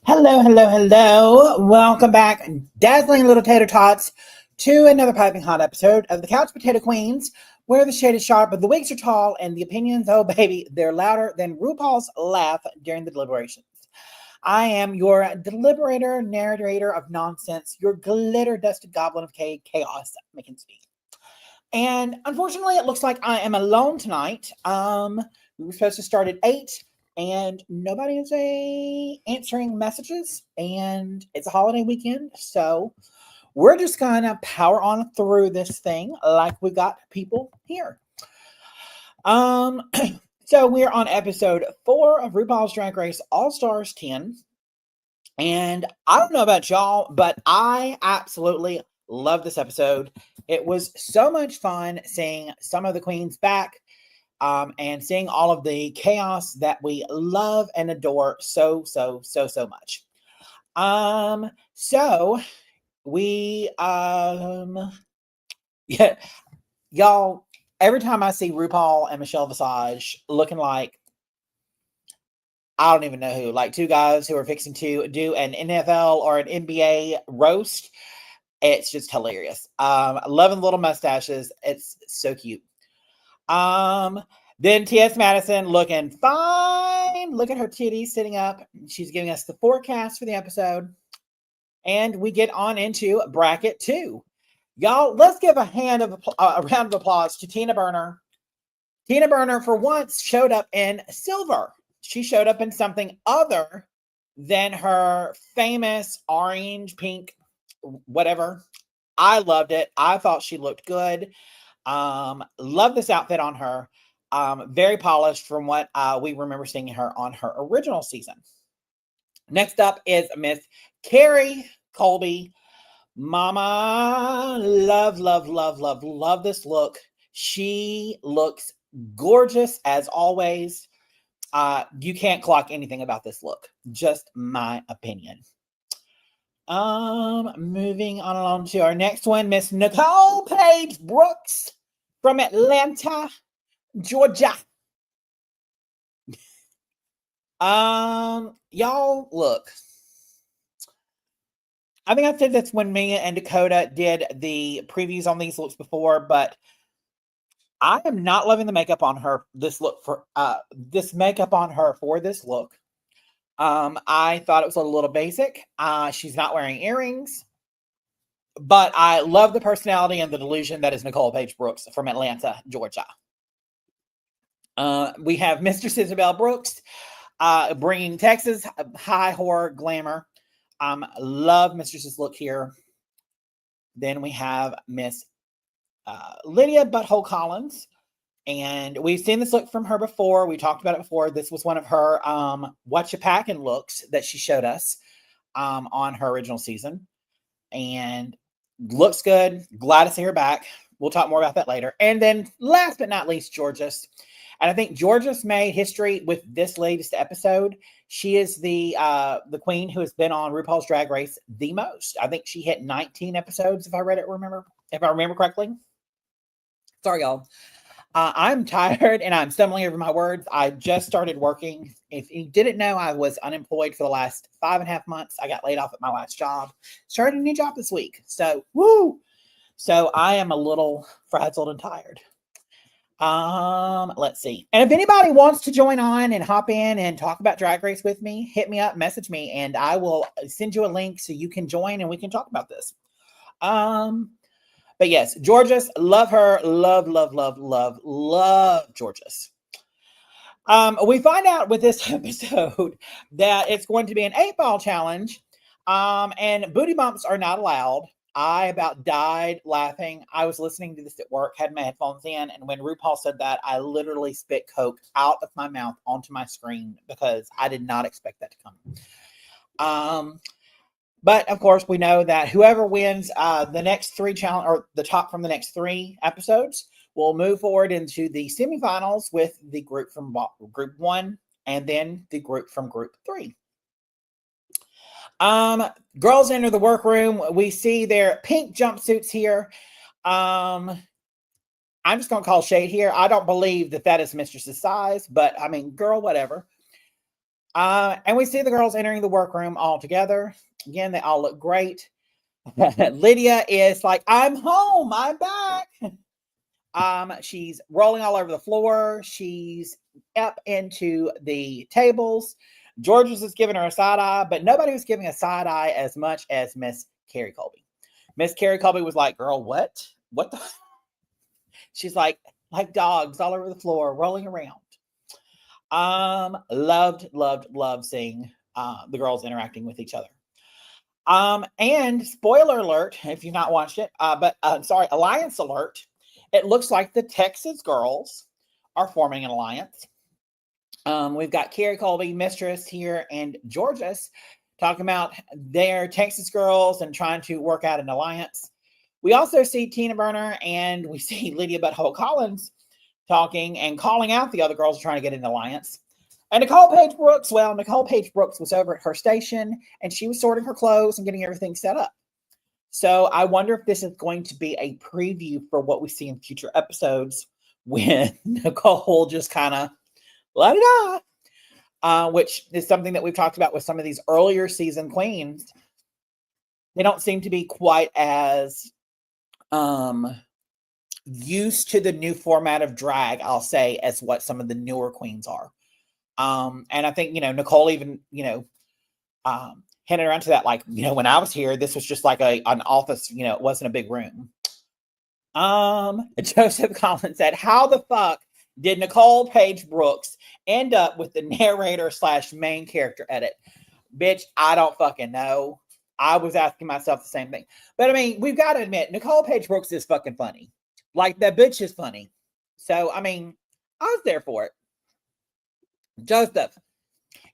Hello, hello, hello. Welcome back, dazzling little tater tots, to another piping hot episode of the Couch Potato Queens, where the shade is sharp, but the wigs are tall, and the opinions, oh baby, they're louder than RuPaul's laugh during the deliberations. I am your deliberator, narrator of nonsense, your glitter-dusted goblin of chaos, Mackenzie. And unfortunately, it looks like I am alone tonight. We were supposed to start at 8. And nobody is answering messages, and it's a holiday weekend, so we're just gonna power on through this thing like we got people here. So we're on episode 4 of RuPaul's Drag Race All Stars 10, and I don't know about y'all, but I absolutely love this episode. It was so much fun seeing some of the queens back. And seeing all of the chaos that we love and adore so much. So we, yeah, y'all, every time I see RuPaul and Michelle Visage looking like, I don't even know who, like two guys who are fixing to do an NFL or an NBA roast, it's just hilarious. Loving little mustaches. It's so cute. Then T.S. Madison looking fine. Look at her titties sitting up. She's giving us the forecast for the episode. And we get on into bracket 2. Y'all, let's give a round of applause to Tina Burner. Tina Burner, for once, showed up in silver. She showed up in something other than her famous orange, pink, whatever. I loved it. I thought she looked good. Love this outfit on her. Very polished from what we remember seeing her on her original season. Next up is Miss Kerri Colby. Mama, love this look. She looks gorgeous as always. You can't clock anything about this look. Just my opinion. Moving on along to our next one, Miss Nicole Paige Brooks from Atlanta, Georgia. Y'all, look. I think I said this when Mia and Dakota did the previews on these looks before, but I am not loving the makeup on her. This makeup on her for this look. I thought it was a little basic. She's not wearing earrings, but I love the personality and the delusion that is Nicole Paige Brooks from Atlanta, Georgia. We have Mistress Isabel Brooks bringing Texas high horror glamour. Love Mistress's look here. Then we have Miss Lydia Butthole Collins. And we've seen this look from her before. We talked about it before. This was one of her What You Packin' looks that she showed us on her original season. And looks good. Glad to see her back. We'll talk more about that later. And then last but not least, Jorgeous. And I think Jorgeous made history with this latest episode. She is the queen who has been on RuPaul's Drag Race the most. I think she hit 19 episodes, if I remember correctly. Sorry, y'all. I'm tired and I'm stumbling over my words. I just started working. If you didn't know, I was unemployed for the last 5.5 months. I got laid off at my last job. Started a new job this week. So, woo! So I am a little frazzled and tired. Let's see. And if anybody wants to join on and hop in and talk about Drag Race with me, hit me up, message me, and I will send you a link so you can join and we can talk about this. But yes, Jorgeous, love her. Love Jorgeous. We find out with this episode that it's going to be an 8-ball challenge. And booty bumps are not allowed. I about died laughing. I was listening to this at work, had my headphones in, and when RuPaul said that, I literally spit Coke out of my mouth onto my screen because I did not expect that to come. But of course, we know that whoever wins the next 3 challenge or the top from the next 3 episodes will move forward into the semifinals with the group from group 1 and then the group from group 3. Girls enter the workroom. We see their pink jumpsuits here. I'm just going to call shade here. I don't believe that is Mistress's size, but I mean, girl, whatever. And we see the girls entering the workroom all together. Again, they all look great. Lydia is like, I'm home. I'm back. She's rolling all over the floor. She's up into the tables. Jorgeous is giving her a side eye, but nobody was giving a side eye as much as Miss Kerri Colby. Miss Kerri Colby was like, girl, what? What the? She's like dogs all over the floor, rolling around. Loved seeing the girls interacting with each other. And spoiler alert, if you've not watched it, sorry, alliance alert. It looks like the Texas girls are forming an alliance. We've got Kerri Colby, Mistress here, and Jorgeous talking about their Texas girls and trying to work out an alliance. We also see Tina Burner and we see Lydia Butthole Collins talking and calling out the other girls trying to get an alliance. And Nicole Paige Brooks, Nicole Paige Brooks was over at her station and she was sorting her clothes and getting everything set up. So I wonder if this is going to be a preview for what we see in future episodes when Nicole just kind of let it out, which is something that we've talked about with some of these earlier season queens. They don't seem to be quite as used to the new format of drag, I'll say, as what some of the newer queens are. And I think, Nicole even, hinted around to that, like, when I was here, this was just like an office, it wasn't a big room. Joseph Collins said, how the fuck did Nicole Paige Brooks end up with the narrator / main character edit? Bitch, I don't fucking know. I was asking myself the same thing. But I mean, we've got to admit, Nicole Paige Brooks is fucking funny. Like, that bitch is funny. So, I mean, I was there for it. Joseph,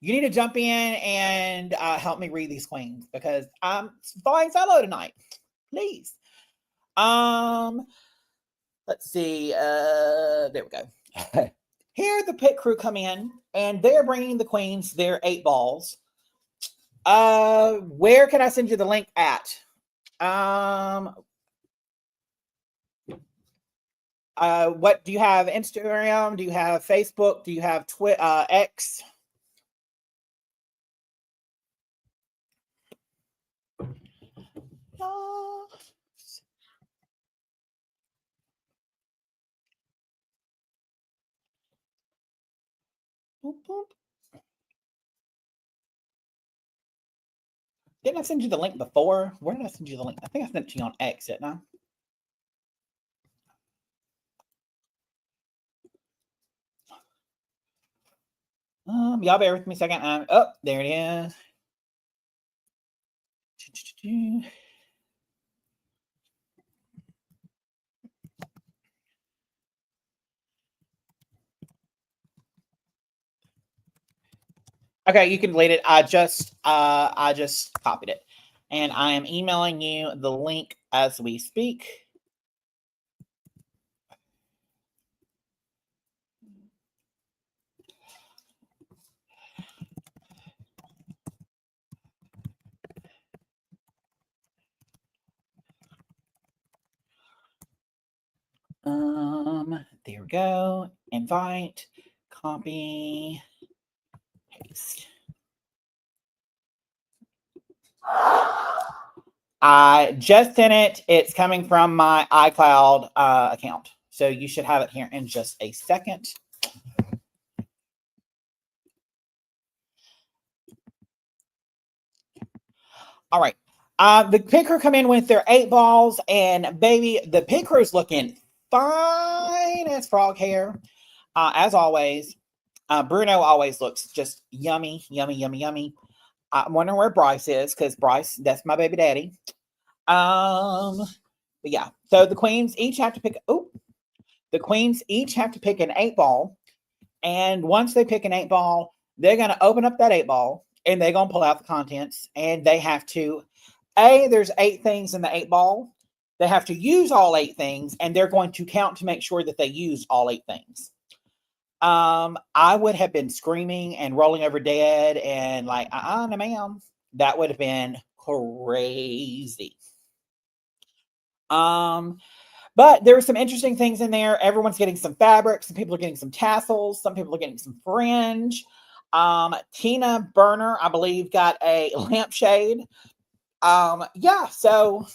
you need to jump in and help me read these queens because I'm flying solo tonight. Please. Let's see. There we go. Here the pit crew come in and they're bringing the queens their 8 balls. Where can I send you the link at? What do you have? Instagram? Do you have Facebook? Do you have X? Boop, boop. Didn't I send you the link before? Where did I send you the link? I think I sent it to you on X, didn't I? Y'all bear with me a second. Oh, there it is. Okay, you can delete it. I just copied it. And I am emailing you the link as we speak. There we go. Invite, copy, paste. I just sent it. It's coming from my iCloud account. So you should have it here in just a second. All right. The pit crew come in with their 8 balls, and baby, the pit crew's looking fine as frog hair. As always, Bruno always looks just yummy, yummy, yummy, yummy. I'm wondering where Bryce is, because Bryce, that's my baby daddy. But yeah, so the queens each have to pick. The queens each have to pick an 8 ball, and once they pick an 8 ball, they're gonna open up that 8 ball, and they're gonna pull out the contents, and they have to. There's 8 things in the 8 ball. They have to use all 8 things, and they're going to count to make sure that they used all 8 things. I would have been screaming and rolling over dead and like, no, ma'am. That would have been crazy. But there were some interesting things in there. Everyone's getting some fabric. Some people are getting some tassels. Some people are getting some fringe. Tina Burner, I believe, got a lampshade. Yeah, so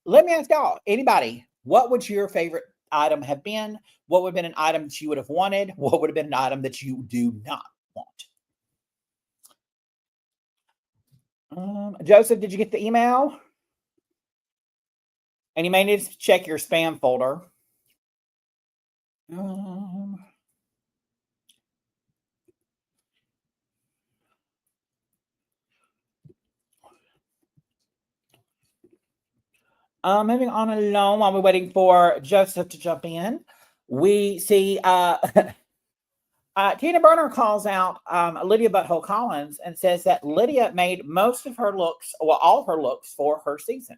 let me ask y'all, anybody, what would your favorite item have been? What would have been an item that you would have wanted? What would have been an item that you do not want? Joseph, did you get the email? And you may need to check your spam folder. Moving on along while we're waiting for Joseph to jump in, we see Tina Burner calls out Lydia Butthole Collins and says that Lydia made most of her looks, well, all of her looks for her season.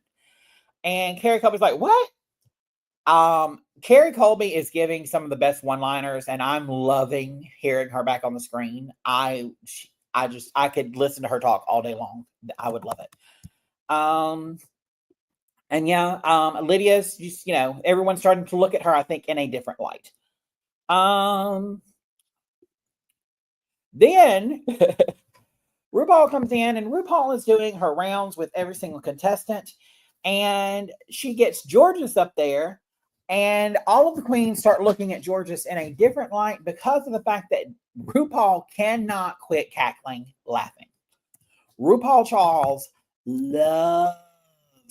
And Kerri Colby's like, what? Kerri Colby is giving some of the best one-liners, and I'm loving hearing her back on the screen. I could listen to her talk all day long. I would love it. And yeah, Lydia's just, you know, everyone's starting to look at her, I think, in a different light. Then RuPaul comes in, and RuPaul is doing her rounds with every single contestant, and she gets Jorgeous up there, and all of the queens start looking at Jorgeous in a different light because of the fact that RuPaul cannot quit cackling, laughing. RuPaul Charles loves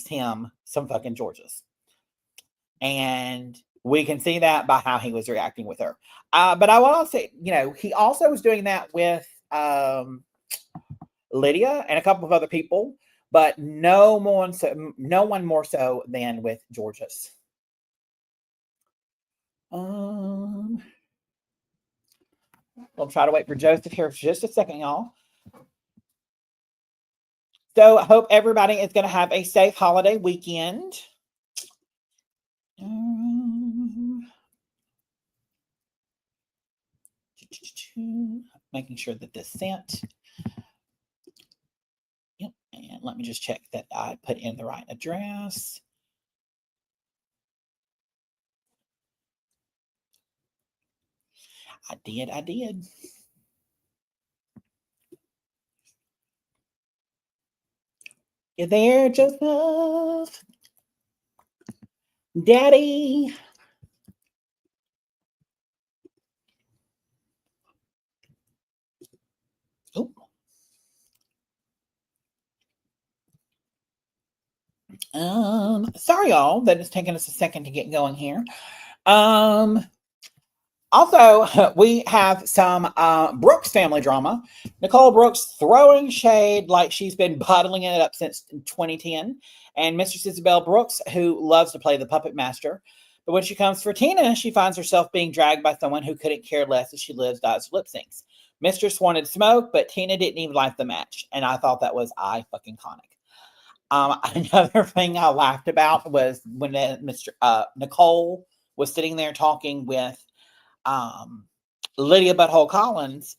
him some fucking Jorgeous. And we can see that by how he was reacting with her. But I want to say, you know, he also was doing that with Lydia and a couple of other people, but no one more so than with Jorgeous. We'll try to wait for Joseph here for just a second, y'all. So I hope everybody is going to have a safe holiday weekend. Making sure that this sent. Yep, and let me just check that I put in the right address. I did. You there, Joseph? Daddy? Oh. Sorry, y'all, that it's taking us a second to get going here. Also, we have some Brooks family drama. Nicole Brooks throwing shade like she's been bottling it up since 2010. And Mistress Isabel Brooks, who loves to play the puppet master. But when she comes for Tina, she finds herself being dragged by someone who couldn't care less as she lives, dies, lip syncs. Mistress wanted smoke, but Tina didn't even like the match. And I thought that was eye-fucking-conic. Another thing I laughed about was when Nicole was sitting there talking with Lydia Butthole Collins,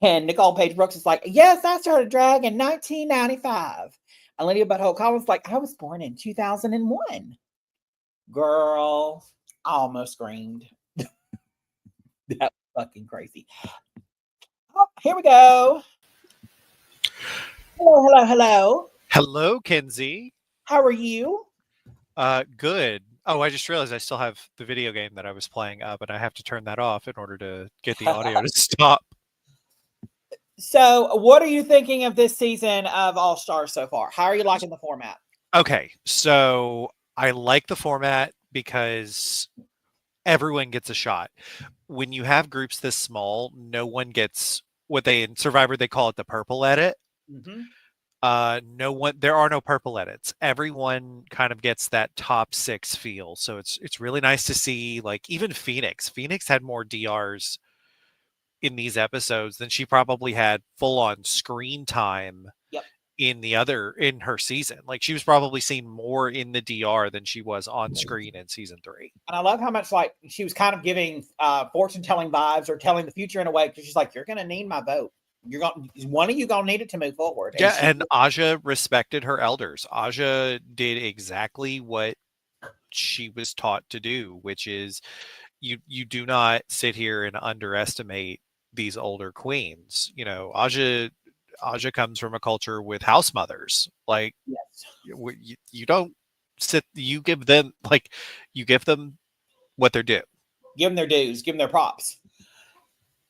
and Nicole Paige Brooks is like, yes, I started drag in 1995. And Lydia Butthole Collins is like, I was born in 2001. Girl, I almost screamed. That's fucking crazy. Oh, here we go. Hello. Hello, Kenzie. How are you? Good. Oh, I just realized I still have the video game that I was playing, but I have to turn that off in order to get the audio to stop. So, what are you thinking of this season of All Stars so far? How are you liking the format? Okay, so I like the format because everyone gets a shot. When you have groups this small, no one gets what in Survivor they call it the purple edit. Mm-hmm. There are no purple edits. Everyone kind of gets that top 6 feel. So it's really nice to see, like, even Phoenix had more DRs in these episodes than she probably had full on screen time in her season. Like, she was probably seen more in the DR than she was on screen in season 3. And I love how much, like, she was kind of giving fortune telling vibes or telling the future in a way, because she's like, you're gonna need my vote. One of you gonna need it to move forward. And Aja respected her elders. Aja did exactly what she was taught to do, which is you do not sit here and underestimate these older queens. You know, Aja comes from a culture with house mothers. Like Yes. you don't you give them what they're due. Give them their dues. Give them their props.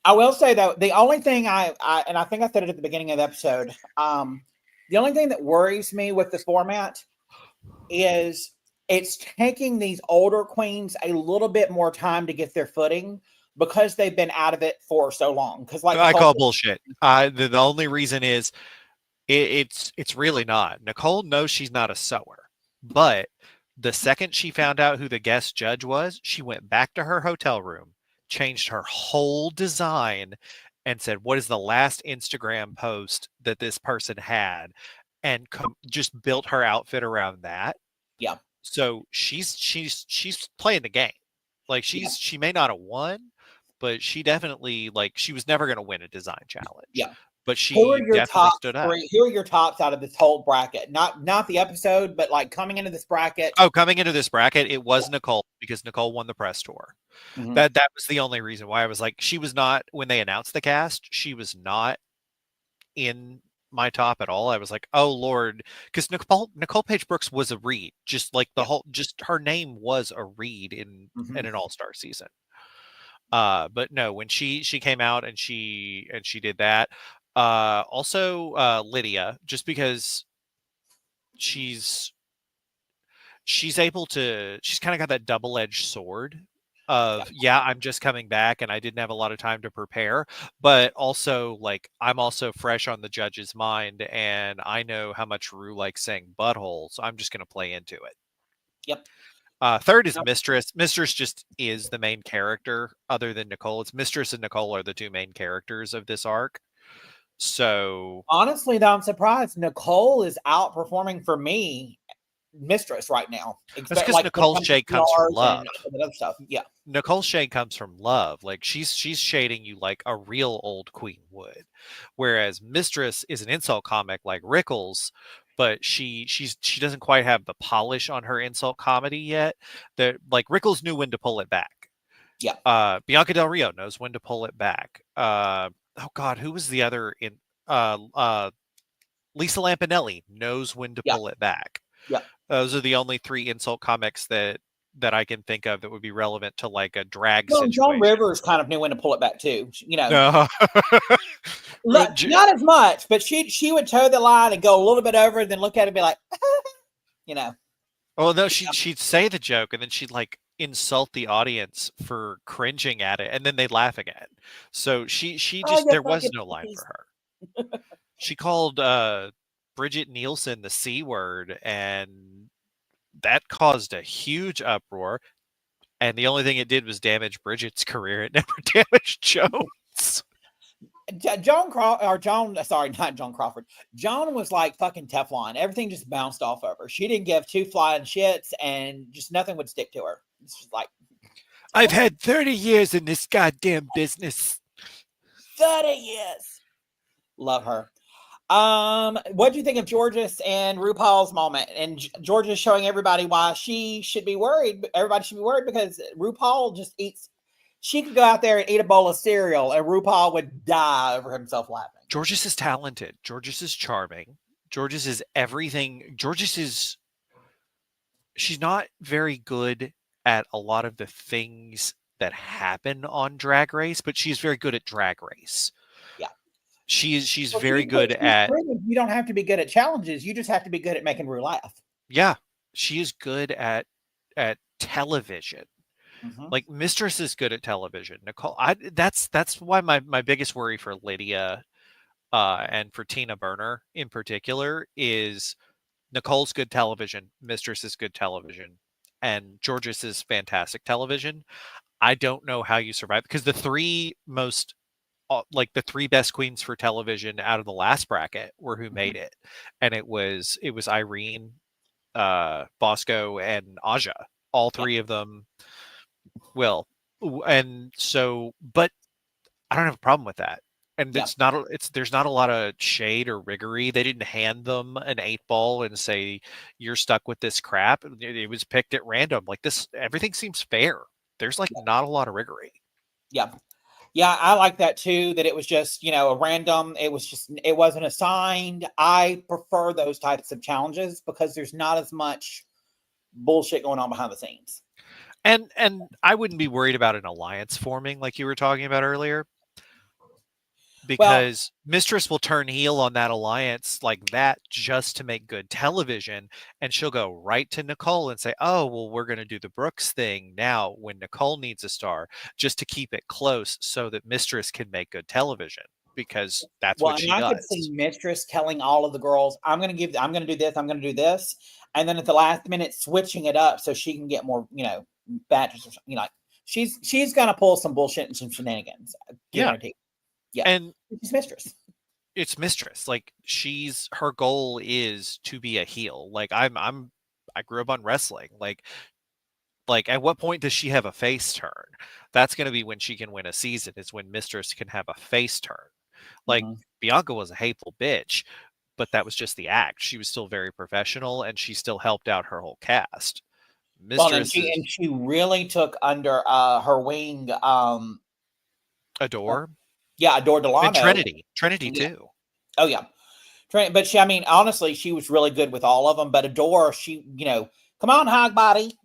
I will say though, the only thing I and I think I said it at the beginning of the episode, the only thing that worries me with the format is it's taking these older queens a little bit more time to get their footing because they've been out of it for so long. Because like I Nicole, call bullshit. The only reason is it's really not. Nicole knows she's not a sewer, but the second she found out who the guest judge was, she went back to her hotel room, changed her whole design, and said, "What is the last Instagram post that this person had?" And just built her outfit around that. yeah, So she's playing the game. Like yeah, she may not have won, but she definitely like she was never going to win a design challenge. yeah. But Who are she your definitely top stood up. three? Who are your tops out of this whole bracket? Not the episode, but like coming into this bracket. Oh, coming into this bracket, it was Nicole because Nicole won the press tour. Mm-hmm. That was the only reason why I was like, she was not when they announced the cast, she was not in my top at all. I was like, oh Lord, because Nicole Paige Brooks was a read, just like just her name was a read in an all-star season. But no, when she came out and she did that. Also Lydia, just because she's able to, she's kind of got that double-edged sword of I'm just coming back and I didn't have a lot of time to prepare, but also like I'm also fresh on the judge's mind and I know how much Rue likes saying butthole, so I'm just going to play into it. Yep. Third is Mistress. Mistress just is the main character other than Nicole. It's Mistress and Nicole are the two main characters of this arc. So honestly, though, I'm surprised Nicole is outperforming for me Mistress right now. That's because like Nicole Shade comes from love. And all that other stuff. Yeah. Nicole Shade comes from love. Like she's shading you like a real old queen would. Whereas Mistress is an insult comic like Rickles, but she doesn't quite have the polish on her insult comedy yet. That like Rickles knew when to pull it back. Yeah. Bianca Del Rio knows when to pull it back. Oh God, who was the other in Lisa Lampanelli knows when to pull it back. Yeah. Those are the only three insult comics that I can think of that would be relevant to like a drag situation. Joan Rivers kind of knew when to pull it back too. You know, not as much, but she would toe the line and go a little bit over, and then look at it and be like, you know. Oh no, she'd say the joke and then she'd like insult the audience for cringing at it, and then they'd laugh again. So she just there was no line for her. She called Bridget Nielsen the C word, and that caused a huge uproar. And the only thing it did was damage Bridget's career. It never damaged Jones. Joan Crawford. Joan was like fucking Teflon. Everything just bounced off of her. She didn't give two flying shits, and just nothing would stick to her. It's just like, I've had 30 years in this goddamn business. 30 years. Love her. What do you think of Jorgeous and RuPaul's moment? And Jorgeous showing everybody why she should be worried. Everybody should be worried because RuPaul just eats. She could go out there and eat a bowl of cereal, and RuPaul would die over himself laughing. Jorgeous is talented. Jorgeous is charming. Jorgeous is everything. She's not very good at a lot of the things that happen on Drag Race, but she's very good at Drag Race. Yeah. She's very good at. You don't have to be good at challenges. You just have to be good at making Rue laugh. Yeah, she is good at television. Mm-hmm. Like Mistress is good at television. Nicole, that's why my biggest worry for Lydia, and for Tina Burner in particular is Nicole's good television, Mistress is good television, and Jorgeous is fantastic television. I don't know how you survive because the three most. Like the three best queens for television out of the last bracket were who made it, and it was Irene, Bosco, and Aja. All three of them will, and so, but I don't have a problem with that. And it's not there's not a lot of shade or riggery. They didn't hand them an 8-ball and say you're stuck with this crap. It was picked at random. Like this, everything seems fair. There's like not a lot of riggery. Yeah. Yeah, I like that too, that it was just, a random, it wasn't assigned. I prefer those types of challenges because there's not as much bullshit going on behind the scenes. And I wouldn't be worried about an alliance forming like you were talking about earlier, Well, because Mistress will turn heel on that alliance like that just to make good television, and she'll go right to Nicole and say, "Oh, well, we're going to do the Brooks thing now when Nicole needs a star," just to keep it close so that Mistress can make good television, because that's what and she I could see does. Mistress telling all of the girls, I'm going to do this, I'm going to do this. And then at the last minute, switching it up so she can get more, badges or something. Like she's going to pull some bullshit and some shenanigans. Yeah. Guaranteed. Yeah. And she's Mistress. it's Mistress. Like, her goal is to be a heel. Like, I grew up on wrestling. Like at what point does she have a face turn? That's going to be when she can win a season, is when Mistress can have a face turn. Like, Bianca was a hateful bitch, but that was just the act. She was still very professional, and she still helped out her whole cast. Mistress And is she really took under her wing Adore. Yeah, Adore Delano. And Trinity Yeah. too. Oh yeah. But she, honestly, she was really good with all of them. But Adore, she, come on, hog body,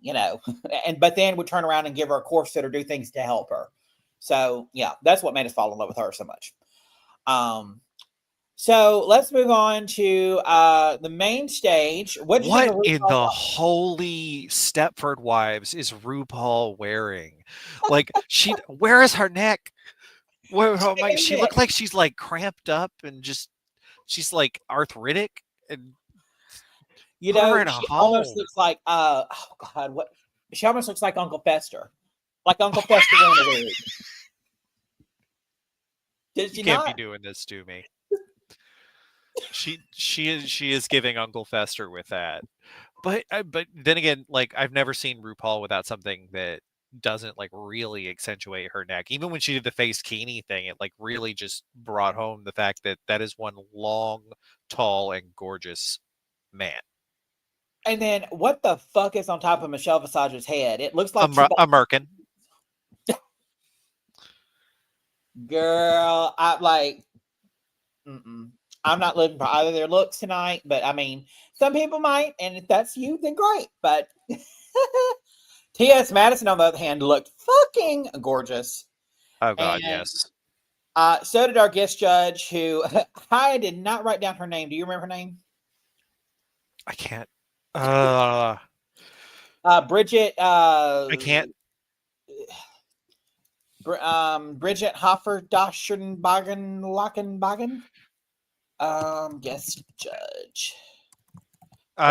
but then would turn around and give her a corset or do things to help her. So yeah, that's what made us fall in love with her so much. So let's move on to the main stage. What in the holy Stepford Wives is RuPaul wearing? Like, where is her neck? She looked like she's like cramped up and she's like arthritic, and she almost looks like oh god, what she almost looks like Uncle Fester. Like Uncle Fester in a wig. You can't be doing this to me. She is giving Uncle Fester with that. But then again, like, I've never seen RuPaul without something that doesn't like really accentuate her neck. Even when she did the face Keenie thing, it like really just brought home the fact that that is one long, tall, and gorgeous man. And then what the fuck is on top of Michelle Visage's head? It looks like a merkin. Girl, I'm not looking for either of their looks tonight, but some people might, and if that's you, then great. But T.S. Madison, on the other hand, looked fucking gorgeous. Oh God, yes. So did our guest judge, who I did not write down her name. Do you remember her name? I can't. Bridget. I can't. Bridget Hoffer-Lockenbagen. Guest judge.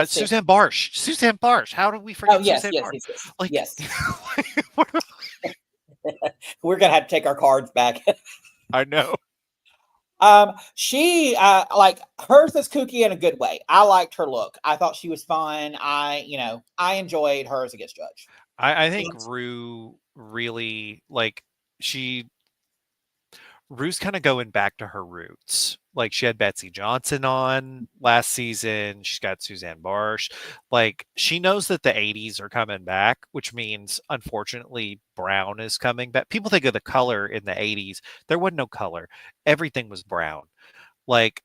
Suzanne Barsh. How did we forget Suzanne Barsh? Yes. Like, yes. We're gonna have to take our cards back. I know. She hers is kooky in a good way. I liked her look. I thought she was fun. I enjoyed her as a guest judge. I think Rue really, like, Rue's kind of going back to her roots. Like, she had Betsy Johnson on last season. She's got Suzanne Barsh. Like, she knows that the 80s are coming back, which means, unfortunately, brown is coming back. People think of the color in the 80s. There wasn't no color. Everything was brown. Like,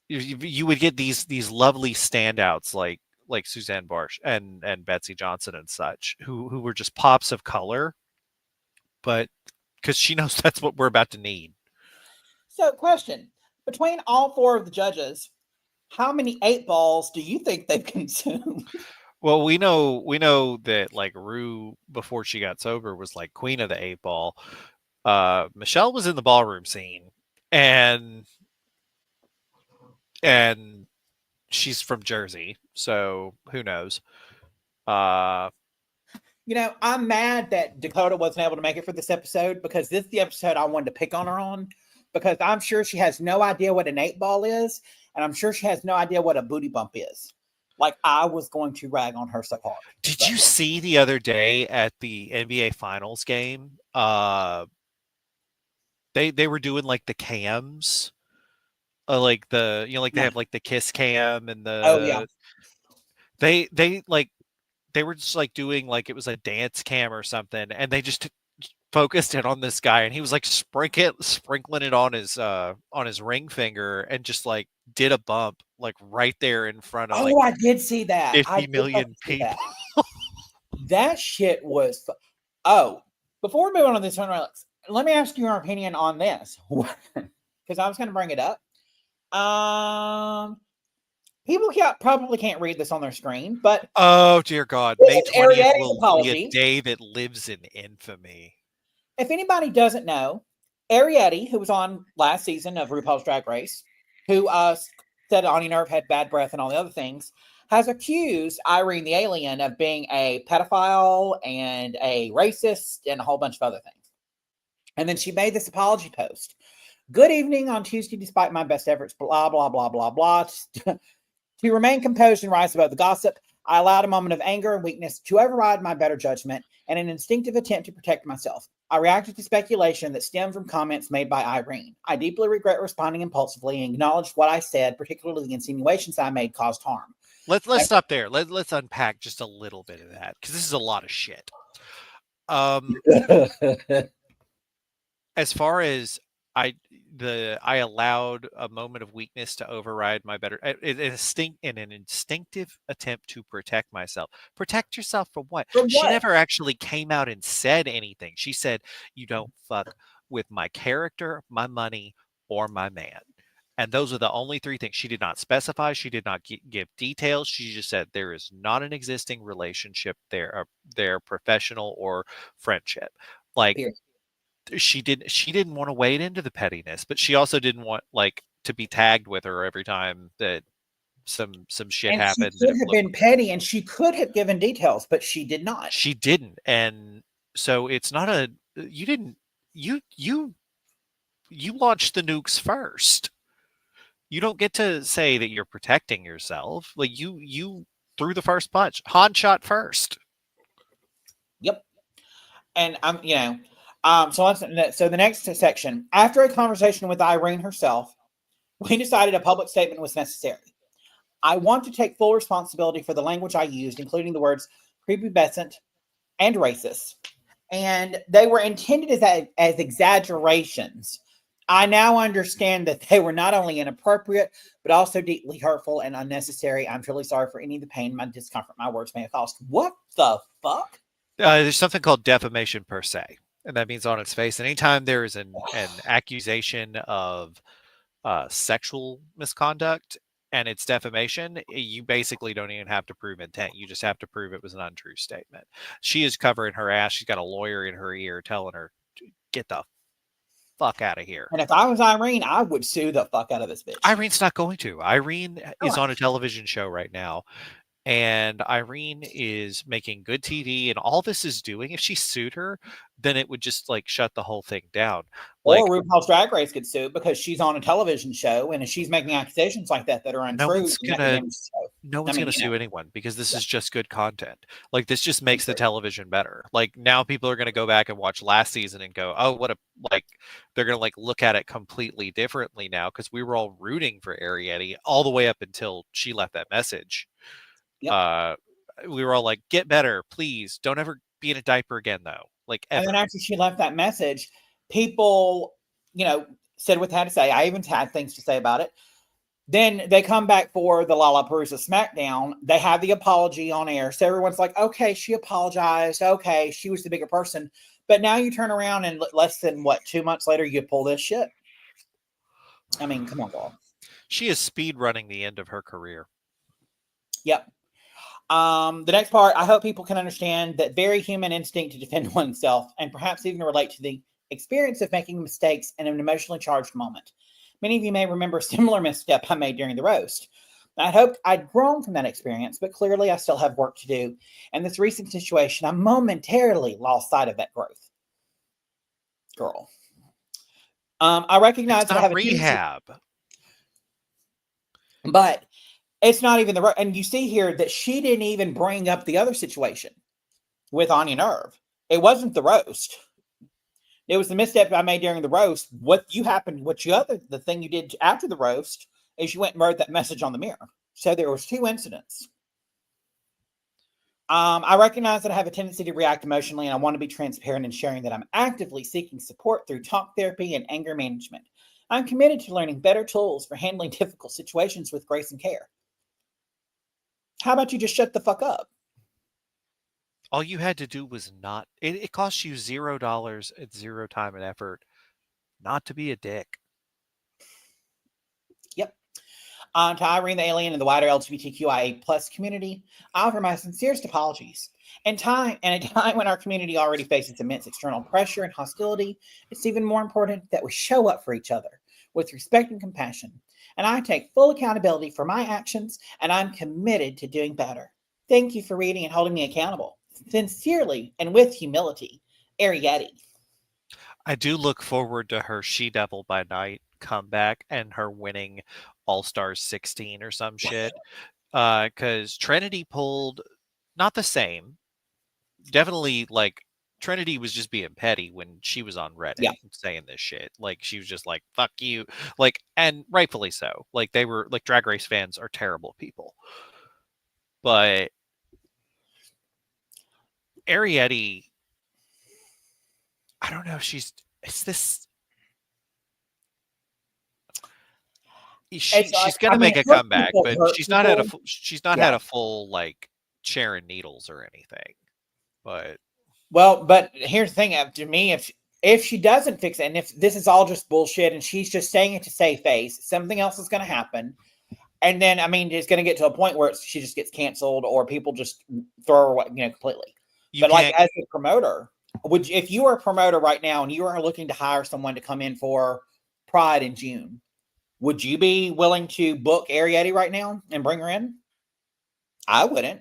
you would get these lovely standouts like Suzanne Barsh and Betsy Johnson and such, who were just pops of color, but because she knows that's what we're about to need. So, question: between all four of the judges, how many 8 balls do you think they've consumed? Well, we know that, like, Rue, before she got sober, was like queen of the 8 ball. Michelle was in the ballroom scene, and she's from Jersey, so who knows? I'm mad that Dakota wasn't able to make it for this episode, because this is the episode I wanted to pick on her on, because I'm sure she has no idea what an 8 ball is, and I'm sure she has no idea what a booty bump is. Like, I was going to rag on her so hard. Did you see the other day at the NBA Finals game? They were doing like the cams, like the they have like the kiss cam and the they were just like doing like it was a dance cam or something, and they just focused in on this guy, and he was like sprinkling it on his ring finger, and just like did a bump like right there in front of like Oh, I did see that. 50 million people. That shit was. Oh, before we move on to this one, let me ask you your opinion on this, because I was going to bring it up. People probably can't read this on their screen, but oh dear God, May 20th will apology. be a day that lives in infamy. If anybody doesn't know, Ariete, who was on last season of RuPaul's Drag Race, who said Anya Nerve had bad breath and all the other things, has accused Irene the alien of being a pedophile and a racist and a whole bunch of other things. And then she made this apology post. Good evening on Tuesday, despite my best efforts, blah, blah, blah, blah, blah. To remain composed and rise above the gossip, I allowed a moment of anger and weakness to override my better judgment and an instinctive attempt to protect myself. I reacted to speculation that stemmed from comments made by Irene. I deeply regret responding impulsively and acknowledged what I said, particularly the insinuations I made caused harm. Let's stop there. Let's unpack just a little bit of that, because this is a lot of shit. As far as I allowed a moment of weakness to override my better in an instinctive attempt to protect myself. Protect yourself from what? She never actually came out and said anything. She said, "You don't fuck with my character, my money, or my man." And those are the only three things. She did not specify. She did not give details. She just said there is not an existing relationship there, their professional or friendship. Like, she didn't want to wade into the pettiness, but she also didn't want like to be tagged with her every time that some shit happened. She could have been petty, and she could have given details, but she did not. She didn't, and so it's not a you launched the nukes first. You don't get to say that you're protecting yourself. Like you threw the first punch. Han shot first. Yep. And so the next section, after a conversation with Irene herself, we decided a public statement was necessary. I want to take full responsibility for the language I used, including the words prepubescent and racist. And they were intended as exaggerations. I now understand that they were not only inappropriate, but also deeply hurtful and unnecessary. I'm truly sorry for any of the pain, my discomfort, my words may have caused. What the fuck? There's something called defamation per se, and that means on its face. And anytime there is an accusation of sexual misconduct and it's defamation, you basically don't even have to prove intent. You just have to prove it was an untrue statement. She is covering her ass. She's got a lawyer in her ear telling her, get the fuck out of here. And if I was Irene, I would sue the fuck out of this bitch. Irene's not going to. Irene is on a television show right now, and Irene is making good TV, and all this is doing, if she sued her, then it would just like shut the whole thing down. Or RuPaul's Drag Race could sue because she's on a television show, and if she's making accusations like that are untrue, no one's gonna sue anyone, because this is just good content. Like, this just makes the television better. Like, now people are gonna go back and watch last season and go, oh, what a, like, they're gonna like look at it completely differently now, because we were all rooting for Ariete all the way up until she left that message. Yep. We were all like, get better, please. Don't ever be in a diaper again, though. Like, ever. And then after she left that message, people, said what they had to say. I even had things to say about it. Then they come back for the Lollapalooza SmackDown. They have the apology on air. So everyone's like, okay, she apologized. Okay, she was the bigger person. But now you turn around and less than, 2 months later, you pull this shit? I mean, come on, girl. She is speed running the end of her career. Yep. The next part, I hope people can understand that very human instinct to defend oneself and perhaps even relate to the experience of making mistakes in an emotionally charged moment. Many of you may remember a similar misstep I made during the roast. I hoped I'd grown from that experience, but clearly I still have work to do. In this recent situation, I momentarily lost sight of that growth. Girl. I recognize that I have rehab. But it's not even the, and you see here that she didn't even bring up the other situation with Anya Nerve. It wasn't the roast. It was the misstep I made during the roast. The thing you did after the roast is you went and wrote that message on the mirror. So there was two incidents. I recognize that I have a tendency to react emotionally, and I want to be transparent in sharing that I'm actively seeking support through talk therapy and anger management. I'm committed to learning better tools for handling difficult situations with grace and care. How about you just shut the fuck up? All you had to do was not. It cost you $0 at zero time and effort not to be a dick. Yep. To Irene the Alien and the wider LGBTQIA plus community, I offer my sincerest apologies. In a time when our community already faces immense external pressure and hostility, it's even more important that we show up for each other with respect and compassion. And I take full accountability for my actions, and I'm committed to doing better. Thank you for reading and holding me accountable. Sincerely and with humility, Arietti. I do look forward to her She Devil by Night comeback and her winning All Stars 16 or some shit. Because Trinity pulled not the same. Definitely, like, Trinity was just being petty when she was on Reddit Yeah. saying this shit. Like, she was just like, fuck you. Like, and rightfully so. Like, they were, like, Drag Race fans are terrible people. But Arietti, I don't know if she's, it's this, she's gonna make a comeback, but she's not had a full like Sharon Needles or anything. But here's the thing. To me, if she doesn't fix it, and if this is all just bullshit, and she's just saying it to save face, something else is going to happen, and then it's going to get to a point where she just gets canceled, or people just throw her away, completely. But like as a promoter, if you are a promoter right now and you are looking to hire someone to come in for Pride in June, would you be willing to book Arietti right now and bring her in? I wouldn't.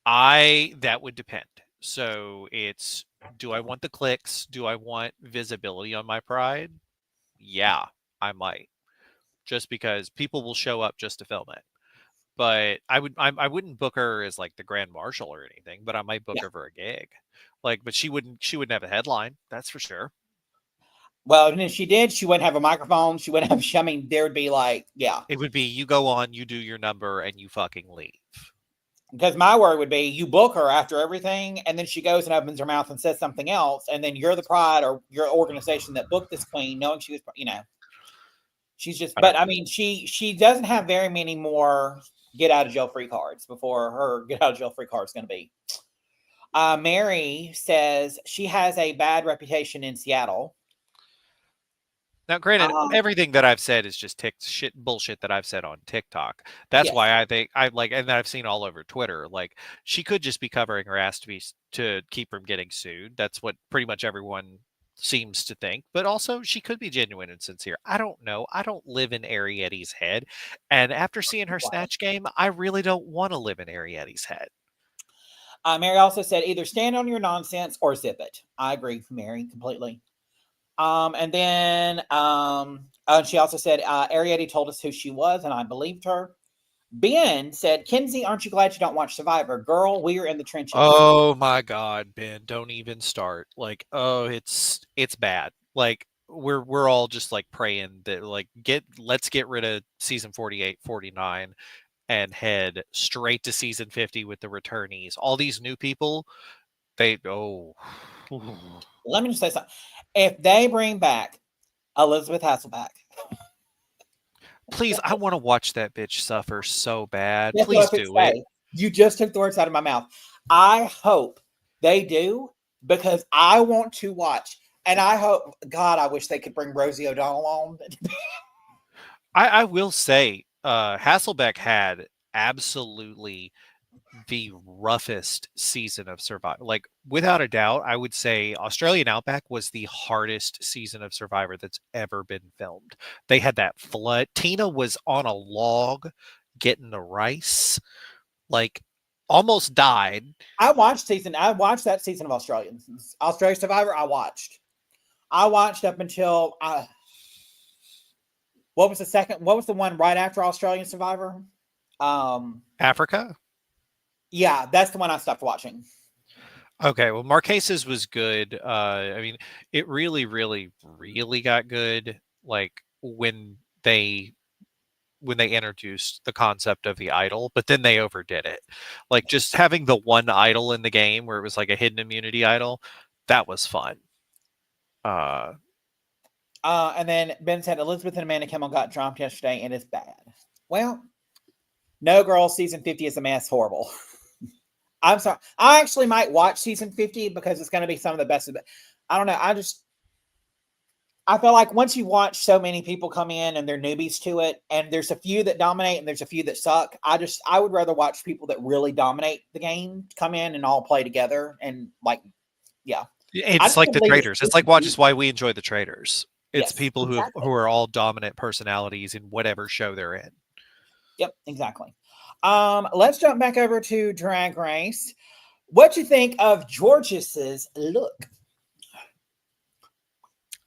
That would depend. So it's, do I want the clicks? Do I want visibility on my Pride? Yeah, I might. Just because people will show up just to film it. But I wouldn't book her as like the grand marshal or anything, but I might book her for a gig. Like, but she wouldn't have a headline, that's for sure. Well, and if she did, she wouldn't have a microphone. She wouldn't have, there would be like, yeah. It would be, you go on, you do your number, and you fucking leave. Because my word would be, you book her after everything, and then she goes and opens her mouth and says something else, and then you're the Pride or your organization that booked this queen, knowing she was, she's just. But I mean, she doesn't have very many more get out of jail free cards before her get out of jail free card is going to be. Mary says she has a bad reputation in Seattle. Now, granted, everything that I've said is just bullshit that I've said on TikTok. That's why I think and that I've seen all over Twitter. Like, she could just be covering her ass to keep from getting sued. That's what pretty much everyone seems to think. But also, she could be genuine and sincere. I don't know. I don't live in Arietti's head, and after seeing her Snatch game, I really don't want to live in Arietti's head. Mary also said, either stand on your nonsense or zip it. I agree, Mary, completely. And then she also said, Arietti told us who she was, and I believed her. Ben said, Kenzie, aren't you glad you don't watch Survivor? Girl, we are in the trenches. Oh my God, Ben, don't even start. Like, oh, it's bad. Like, we're all just like praying that like let's get rid of season 48, 49 and head straight to season 50 with the returnees. All these new people, let me just say something. If they bring back Elizabeth Hasselbeck, please, I want to watch that bitch suffer so bad. Please do it. You just took the words out of my mouth. I hope they do, because I want to watch. And I hope, God, I wish they could bring Rosie O'Donnell on. I will say, Hasselbeck had absolutely the roughest season of Survivor. Like, without a doubt, I would say Australian Outback was the hardest season of Survivor that's ever been filmed. They had that flood. Tina was on a log getting the rice, like, almost died. I watched that season of Australian Survivor. I watched up until what was the one right after Australian Survivor? Africa? Yeah, that's the one I stopped watching. Okay, well, Marquesas was good. I mean, it really, really, really got good, like, when they when they introduced the concept of the idol, but then they overdid it. Like just having the one idol in the game where it was like a hidden immunity idol, that was fun. And then Ben said Elizabeth and Amanda Kimmel got dropped yesterday and it's bad. Well, no, girl, season 50 is a mess. Horrible. I'm sorry. I actually might watch season 50 because it's going to be some of the best of it. I don't know. I feel like once you watch so many people come in and they're newbies to it, and there's a few that dominate and there's a few that suck. I would rather watch people that really dominate the game come in and all play together and like, yeah. It's like the traders. It's like why we enjoy the traders. It's people who are all dominant personalities in whatever show they're in. Yep, exactly. Let's jump back over to Drag Race. What you think of Jorgeous's look?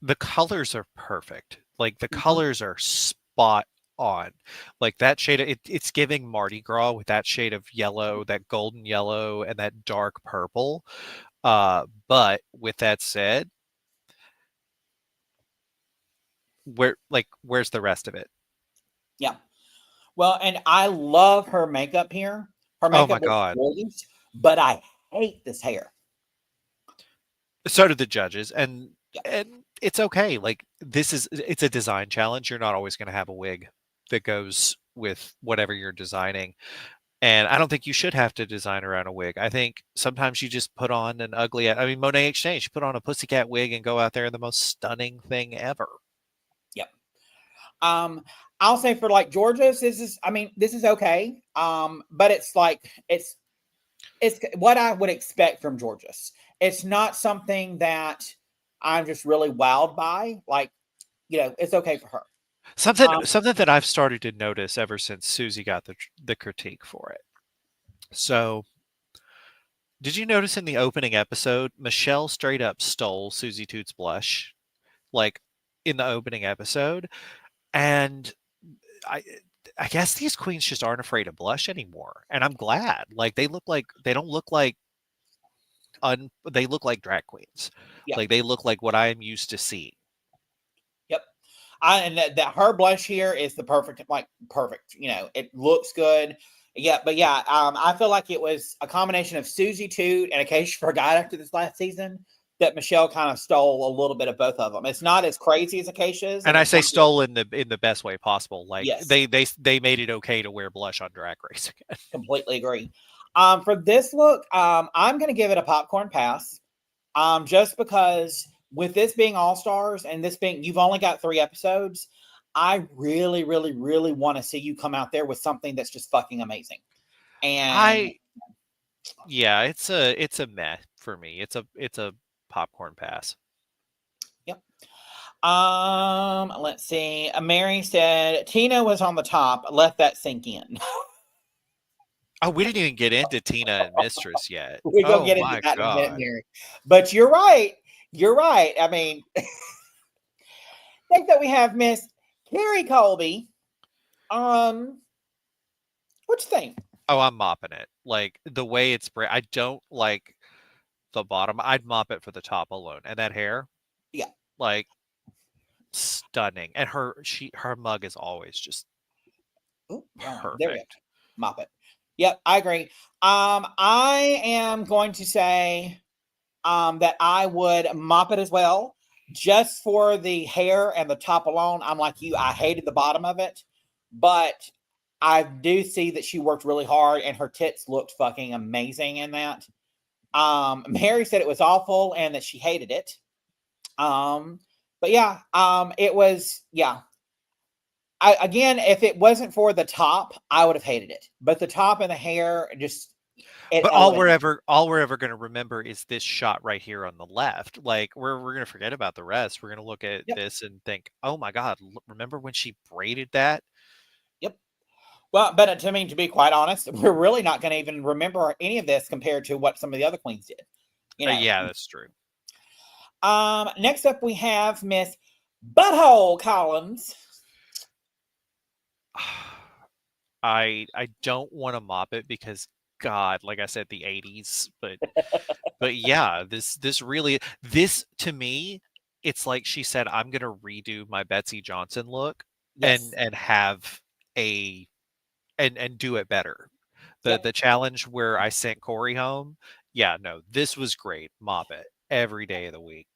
The colors are perfect. Like the colors are spot on. Like that shade, it's giving Mardi Gras with that shade of yellow, that golden yellow, and that dark purple. But with that said, where's the rest of it? Yeah. Well, and I love her makeup here. Her makeup is gorgeous, but I hate this hair. So do the judges, and it's okay. Like it's a design challenge. You're not always going to have a wig that goes with whatever you're designing. And I don't think you should have to design around a wig. I think sometimes you just put on an ugly, I mean, Monet Exchange, you put on a pussycat wig and go out there in the most stunning thing ever. Yep. I'll say for like Jorgeous, this is okay. But it's like, it's what I would expect from Jorgeous. It's not something that I'm just really wowed by. Like, it's okay for her. Something that I've started to notice ever since Susie got the critique for it. So, did you notice in the opening episode, Michelle straight up stole Susie Toots' blush, like in the opening episode, and I guess these queens just aren't afraid of blush anymore, and I'm glad. Like they don't look like they look like drag queens. Yep. Like they look like what I am used to seeing. Yep. And that her blush here is the perfect. It looks good. Yeah, but yeah, I feel like it was a combination of Susie Toot and Acacia Forgot after this last season that Michelle kind of stole a little bit of both of them. It's not as crazy as Acacia's. And I say stole in the best way possible. Like they made it okay to wear blush on Drag Race again. Completely agree. For this look, I'm going to give it a popcorn pass. Just because with this being All Stars and this being, you've only got 3 episodes. I really, really, really want to see you come out there with something that's just fucking amazing. And it's a meh for me. It's a popcorn pass. Yep. Let's see. Mary said Tina was on the top. Let that sink in. Oh, we didn't even get into Tina and Mistress yet. We go get into that in a minute, Mary. But you're right. You're right. I mean, next up we have Miss Kerri Colby. What you think? Oh, I'm mopping it. Like the way it's I don't like the bottom. I'd mop it for the top alone. And that hair, like stunning. And her mug is always just perfect. There we go. Mop it. Yep, I agree. I am going to say that I would mop it as well, just for the hair and the top alone. I'm like you. I hated the bottom of it, but I do see that she worked really hard and her tits looked fucking amazing in that. Mary said it was awful and that she hated it. But yeah, it was, again, if it wasn't for the top, I would have hated it. But the top and the hair just. But all we're ever going to remember is this shot right here on the left. Like we're going to forget about the rest. We're going to look at this and think, "Oh my God, remember when she braided that?" Yep. Well, but to be quite honest, we're really not going to even remember any of this compared to what some of the other queens did. Yeah, that's true. Next up we have Miss Butthole Collins. I don't want to mop it because God, like I said, the 80s, but yeah, this to me, it's like she said, I'm gonna redo my Betsy Johnson look and have a and do it better. Yep. The challenge where I sent Corey home, yeah, no, this was great. Mop it every day of the week.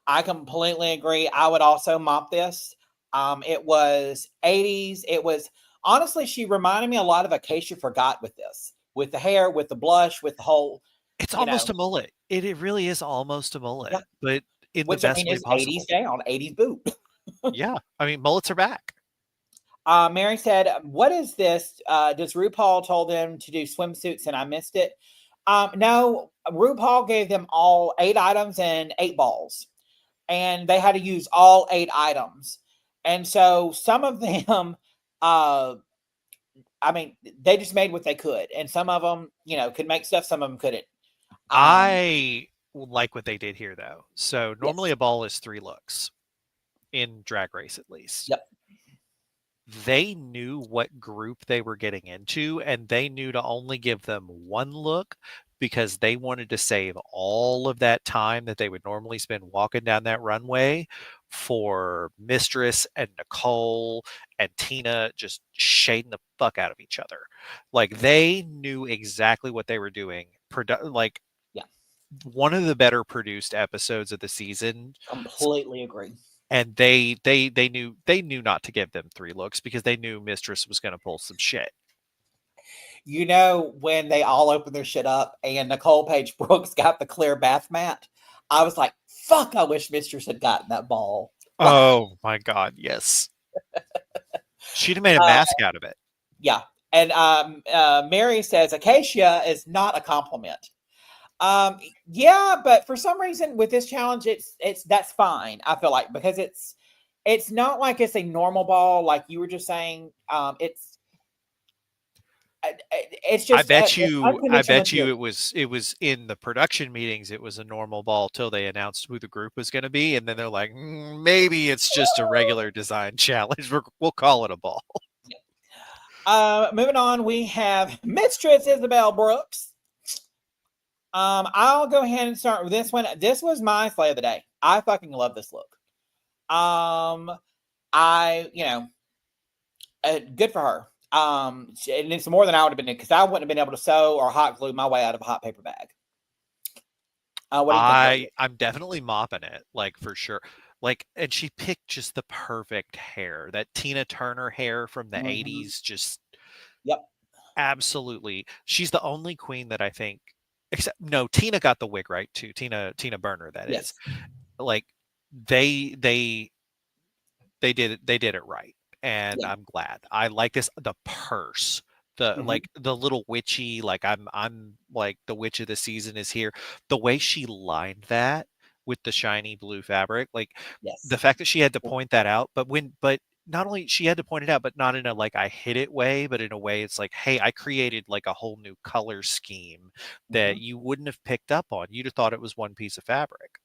I completely agree. I would also mop this. It was 80s. It was honestly, she reminded me a lot of Acacia Forgot with this, with the hair, with the blush, with the whole, It's you know, almost a mullet. It really is almost a yeah. mullet, but in the Which I best mean way is 80s possible. down, 80s boot. Yeah, I mean, mullets are back. Mary said, "What is this? Does RuPaul told them to do swimsuits and I missed it?" No, RuPaul gave them all 8 items and 8 balls, and they had to use all 8 items. And so some of them, I mean, they just made what they could, and some of them, could make stuff. Some of them couldn't. I like what they did here, though. So normally Yes. a ball is 3 looks in Drag Race, at least. Yep. They knew what group they were getting into, and they knew to only give them 1 look because they wanted to save all of that time that they would normally spend walking down that runway for Mistress and Nicole and Tina just shading the fuck out of each other. Like, they knew exactly what they were doing. Like, Yeah. one of the better produced episodes of the season, Completely agree. and they knew not to give them 3 looks because they knew Mistress was going to pull some shit. When they all opened their shit up and Nicole Paige Brooks got the clear bath mat, I was like, fuck, I wish Mistress had gotten that ball. Oh my god, yes. She'd have made a mask out of it. Yeah. And Mary says Acacia is not a compliment. Yeah, but for some reason with this challenge, it's that's fine. I feel like because it's not like it's a normal ball, like you were just saying. It's just I bet unconventional. you it was in the production meetings, it was a normal ball till they announced who the group was going to be, and then they're like, maybe it's just a regular design challenge. We'll call it a ball. Moving on, we have Mistress Isabel Brooks. I'll go ahead and start with this one. This was my slay of the day. I fucking love this look. Good for her. And it's more than I would have been because I wouldn't have been able to sew or hot glue my way out of a hot paper bag. What do you think? I'm definitely mopping it, like, for sure. Like, and she picked just the perfect hair. That Tina Turner hair from the 80s, just Yep. absolutely. She's the only queen that I think, except no, Tina got the wig right too. Tina Burner, that is. Like, they did it right, and Yeah. I'm glad. I like this. The purse, like the little witchy, like I'm like the witch of the season is here. The way she lined that with the shiny blue fabric, like the Yes. fact that she had to point that out, but not only she had to point it out, but not in a like I hit it way, but in a way it's like, hey, I created like a whole new color scheme that you wouldn't have picked up on. You'd have thought it was one piece of fabric.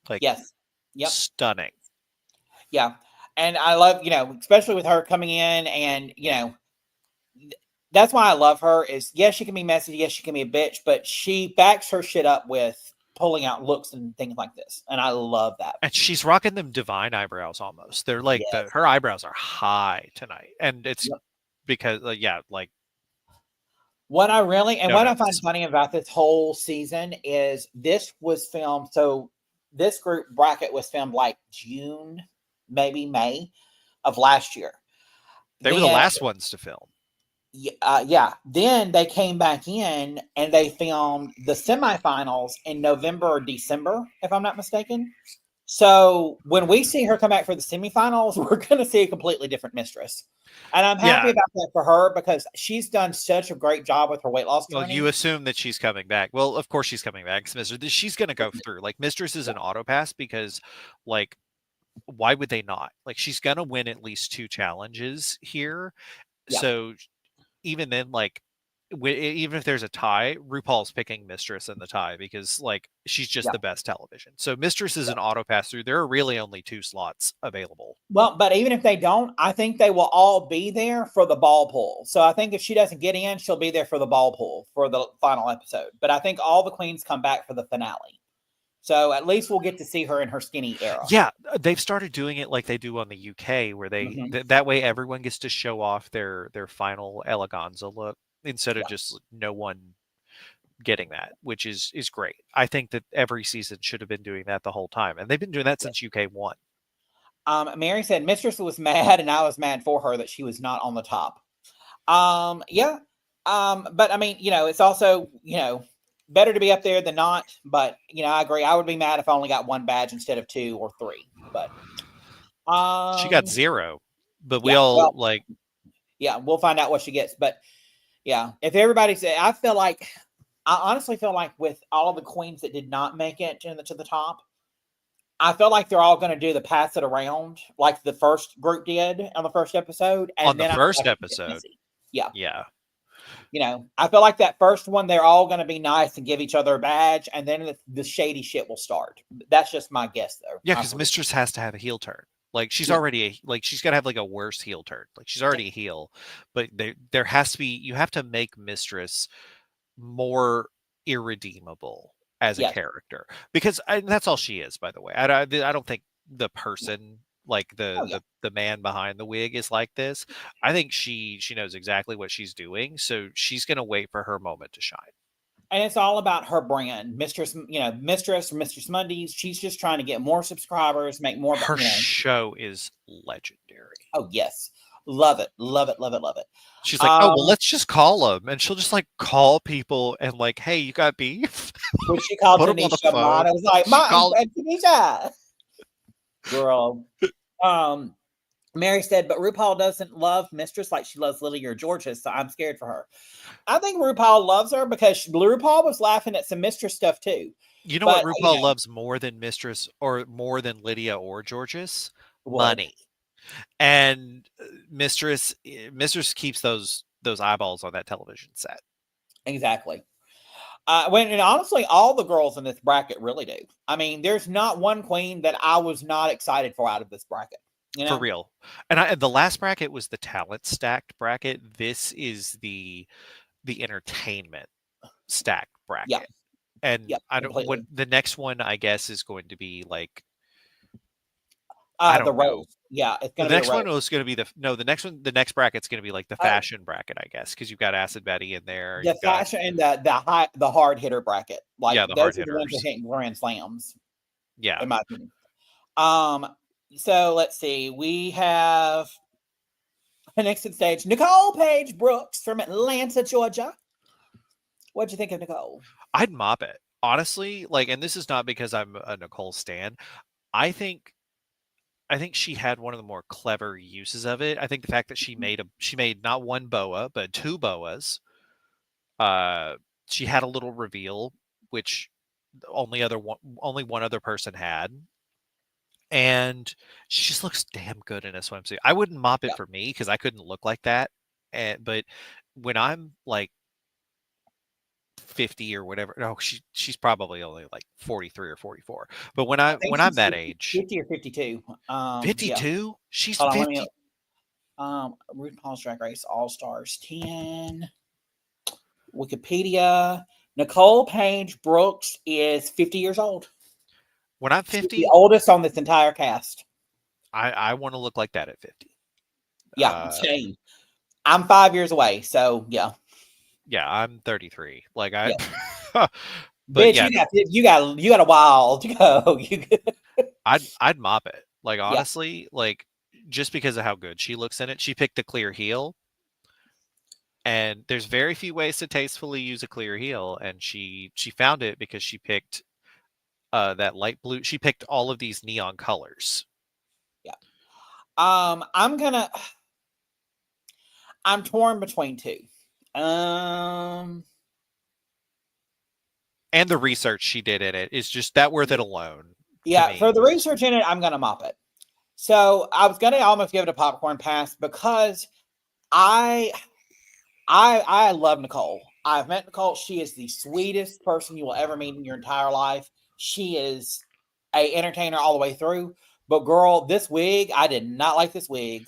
Like, Yes. Yep. stunning. Yeah. And I love, especially with her coming in and, that's why I love her is yes, she can be messy. Yes, she can be a bitch, but she backs her shit up with pulling out looks and things like this. And I love that. And she's rocking them divine eyebrows almost. They're like Yes. her eyebrows are high tonight. And it's because like what I find notes. funny about this whole season is this was filmed. So this group bracket was filmed like June, maybe May of last year. They were the last ones to film. Yeah. Then they came back in and they filmed the semifinals in November or December, if I'm not mistaken. So when we see her come back for the semifinals, we're going to see a completely different Mistress. And I'm happy about that for her because she's done such a great job with her weight loss journey. Well, you assume that she's coming back. Well, of course she's coming back. Mistress, she's going to go through. Like, Mistress is an auto pass because, like, why would they not? Like, she's going to win at least 2 challenges here. Yeah. So even then, like, even if there's a tie, RuPaul's picking Mistress in the tie because, like, she's just the best television. So Mistress is an auto pass through. There are really only 2 slots available. Well, but even if they don't, I think they will all be there for the ball pull. So I think if she doesn't get in, she'll be there for the ball pull for the final episode. But I think all the queens come back for the finale. So at least we'll get to see her in her skinny era. Yeah, they've started doing it like they do on the UK, where they that way everyone gets to show off their final eleganza look instead of just no one getting that, which is great. I think that every season should have been doing that the whole time, and they've been doing that since UK 1. Mary said Mistress was mad, and I was mad for her that she was not on the top. Yeah. But I mean, it's also, better to be up there than not. But I agree. I would be mad if I only got 1 badge instead of 2 or 3. But she got 0. But we yeah, we'll find out what she gets. But yeah, if everybody said, I honestly feel like with all of the queens that did not make it to the top, I feel like they're all going to do the pass it around like the first group did on the first episode. And on the first episode. Yeah. Yeah. I feel like that first one, they're all going to be nice and give each other a badge. And then the shady shit will start. That's just my guess, though. Yeah, because Mistress has to have a heel turn. Like, she's already she's got to have like a worse heel turn. Like, she's already a heel. But there has to be, you have to make Mistress more irredeemable as a character. Because that's all she is, by the way. I don't think the person... like the man behind the wig is like this. I think she knows exactly what she's doing, so she's gonna wait for her moment to shine. And it's all about her brand, Mistress. Mistress Mondays. She's just trying to get more subscribers, make more. Her show is legendary. Oh yes, love it, love it, love it, love it. She's like, oh well, let's just call them, and she'll just like call people and like, hey, you got beef? When she called Tanisha, I was like, Tanisha, girl. Mary said, but RuPaul doesn't love Mistress like she loves Lily or Jorgeous, so I'm scared for her. I think RuPaul loves her because RuPaul was laughing at some Mistress stuff too. You know what RuPaul loves more than Mistress or more than Lydia or Jorgeous? Money. And Mistress keeps those eyeballs on that television set. Exactly. And honestly, all the girls in this bracket really do. I mean, there's not one queen that I was not excited for out of this bracket. For real. And the last bracket was the talent stacked bracket. This is the entertainment stacked bracket. Yeah. And I don't what the next one, I guess, is going to be like the rose. Yeah, it's gonna the next one was going to be the next bracket's going to be like the fashion bracket, I guess, because you've got Acid Betty in there. The fashion and the hard hitter bracket, like the those hard are the ones that hitters. hit grand slams. Yeah, in my opinion. So let's see, we have next on stage Nicole Paige Brooks from Atlanta, Georgia. What'd you think of Nicole? I'd mop it, honestly. Like, and this is not because I'm a Nicole stan. I think she had one of the more clever uses of it. I think the fact that she made not 1 boa, but 2 boas. She had a little reveal, which only one other person had. And she just looks damn good in a swimsuit. I wouldn't mop it for me because I couldn't look like that. But when I'm like 50 or whatever, no, she's probably only like 43 or 44. But when I'm that age, 50 or 52. 52, yeah. She's Hold 50. RuPaul's Drag Race All Stars 10. Wikipedia. Nicole Paige Brooks is 50 years old. When I'm 50, she's the oldest on this entire cast. I want to look like that at 50. Yeah, same. I'm 5 years away, so yeah. Yeah, I'm 33. Like but bitch, yeah, you got a while to go. I'd mop it. Like, honestly, like, just because of how good she looks in it. She picked a clear heel. And there's very few ways to tastefully use a clear heel, and she found it because she picked that light blue. She picked all of these neon colors. Yeah. I'm torn between 2. And the research she did in it is just that worth it alone. Yeah, for the research in it, I'm gonna mop it. So I was gonna almost give it a popcorn pass because I love Nicole. I've met Nicole. She is the sweetest person you will ever meet in your entire life. She is a entertainer all the way through. But girl, this wig, I did not like this wig.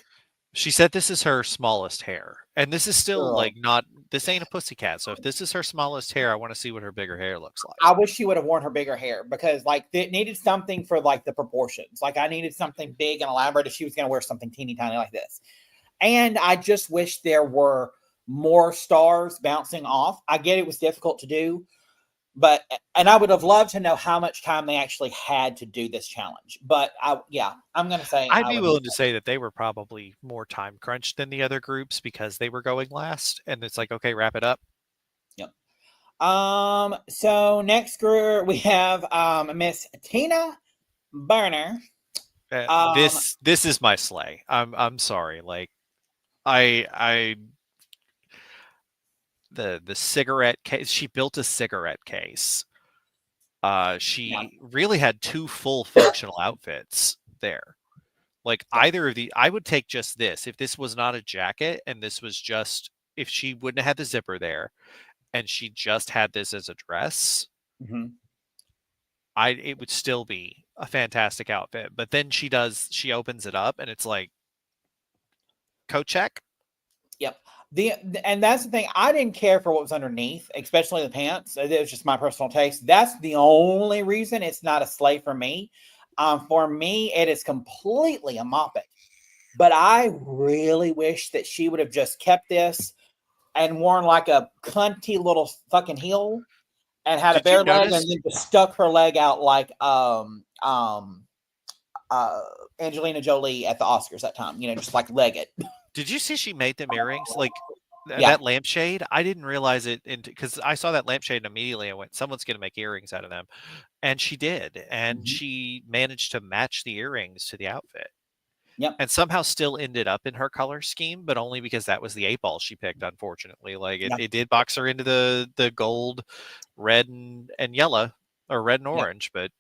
She said this is her smallest hair. And this is still Girl, like not this ain't a pussycat. So if this is her smallest hair, I want to see what her bigger hair looks like. I wish she would have worn her bigger hair because like it needed something for like the proportions. Like I needed something big and elaborate if she was going to wear something teeny tiny like this. And I just wish there were more stars bouncing off. I get it was difficult to do, but and I would have loved to know how much time they actually had to do this challenge. But I'm going to say I'd I be would. willing to say that they were probably more time crunched than the other groups because they were going last. And it's like, okay, wrap it up. Yep. So next group we have Miss Tina Burner. This is my sleigh. I'm sorry. Like I the cigarette case. She built a cigarette case. She Yeah. really had 2 full functional outfits there. Like either of the, I would take just this if this was not a jacket and this was just if she wouldn't have had the zipper there and she just had this as a dress. Mm-hmm. It would still be a fantastic outfit. But then she opens it up and it's like coat check. Yep. And that's the thing. I didn't care for what was underneath, especially the pants. It was just my personal taste. That's the only reason it's not a sleigh for me. For me, it is completely a moppet. But I really wish that she would have just kept this and worn like a cunty little fucking heel and had a Did you bare leg and notice? then just stuck her leg out like Angelina Jolie at the Oscars that time, just like leg it. Did you see she made them earrings? Like Yeah. that lampshade? I didn't realize it because I saw that lampshade and immediately I went, someone's going to make earrings out of them. And she did. And Mm-hmm. she managed to match the earrings to the outfit. Yep. And somehow still ended up in her color scheme, but only because that was the 8 ball she picked, unfortunately. Like Yeah. it did box her into the gold, red, and yellow, or red and Yep. orange, but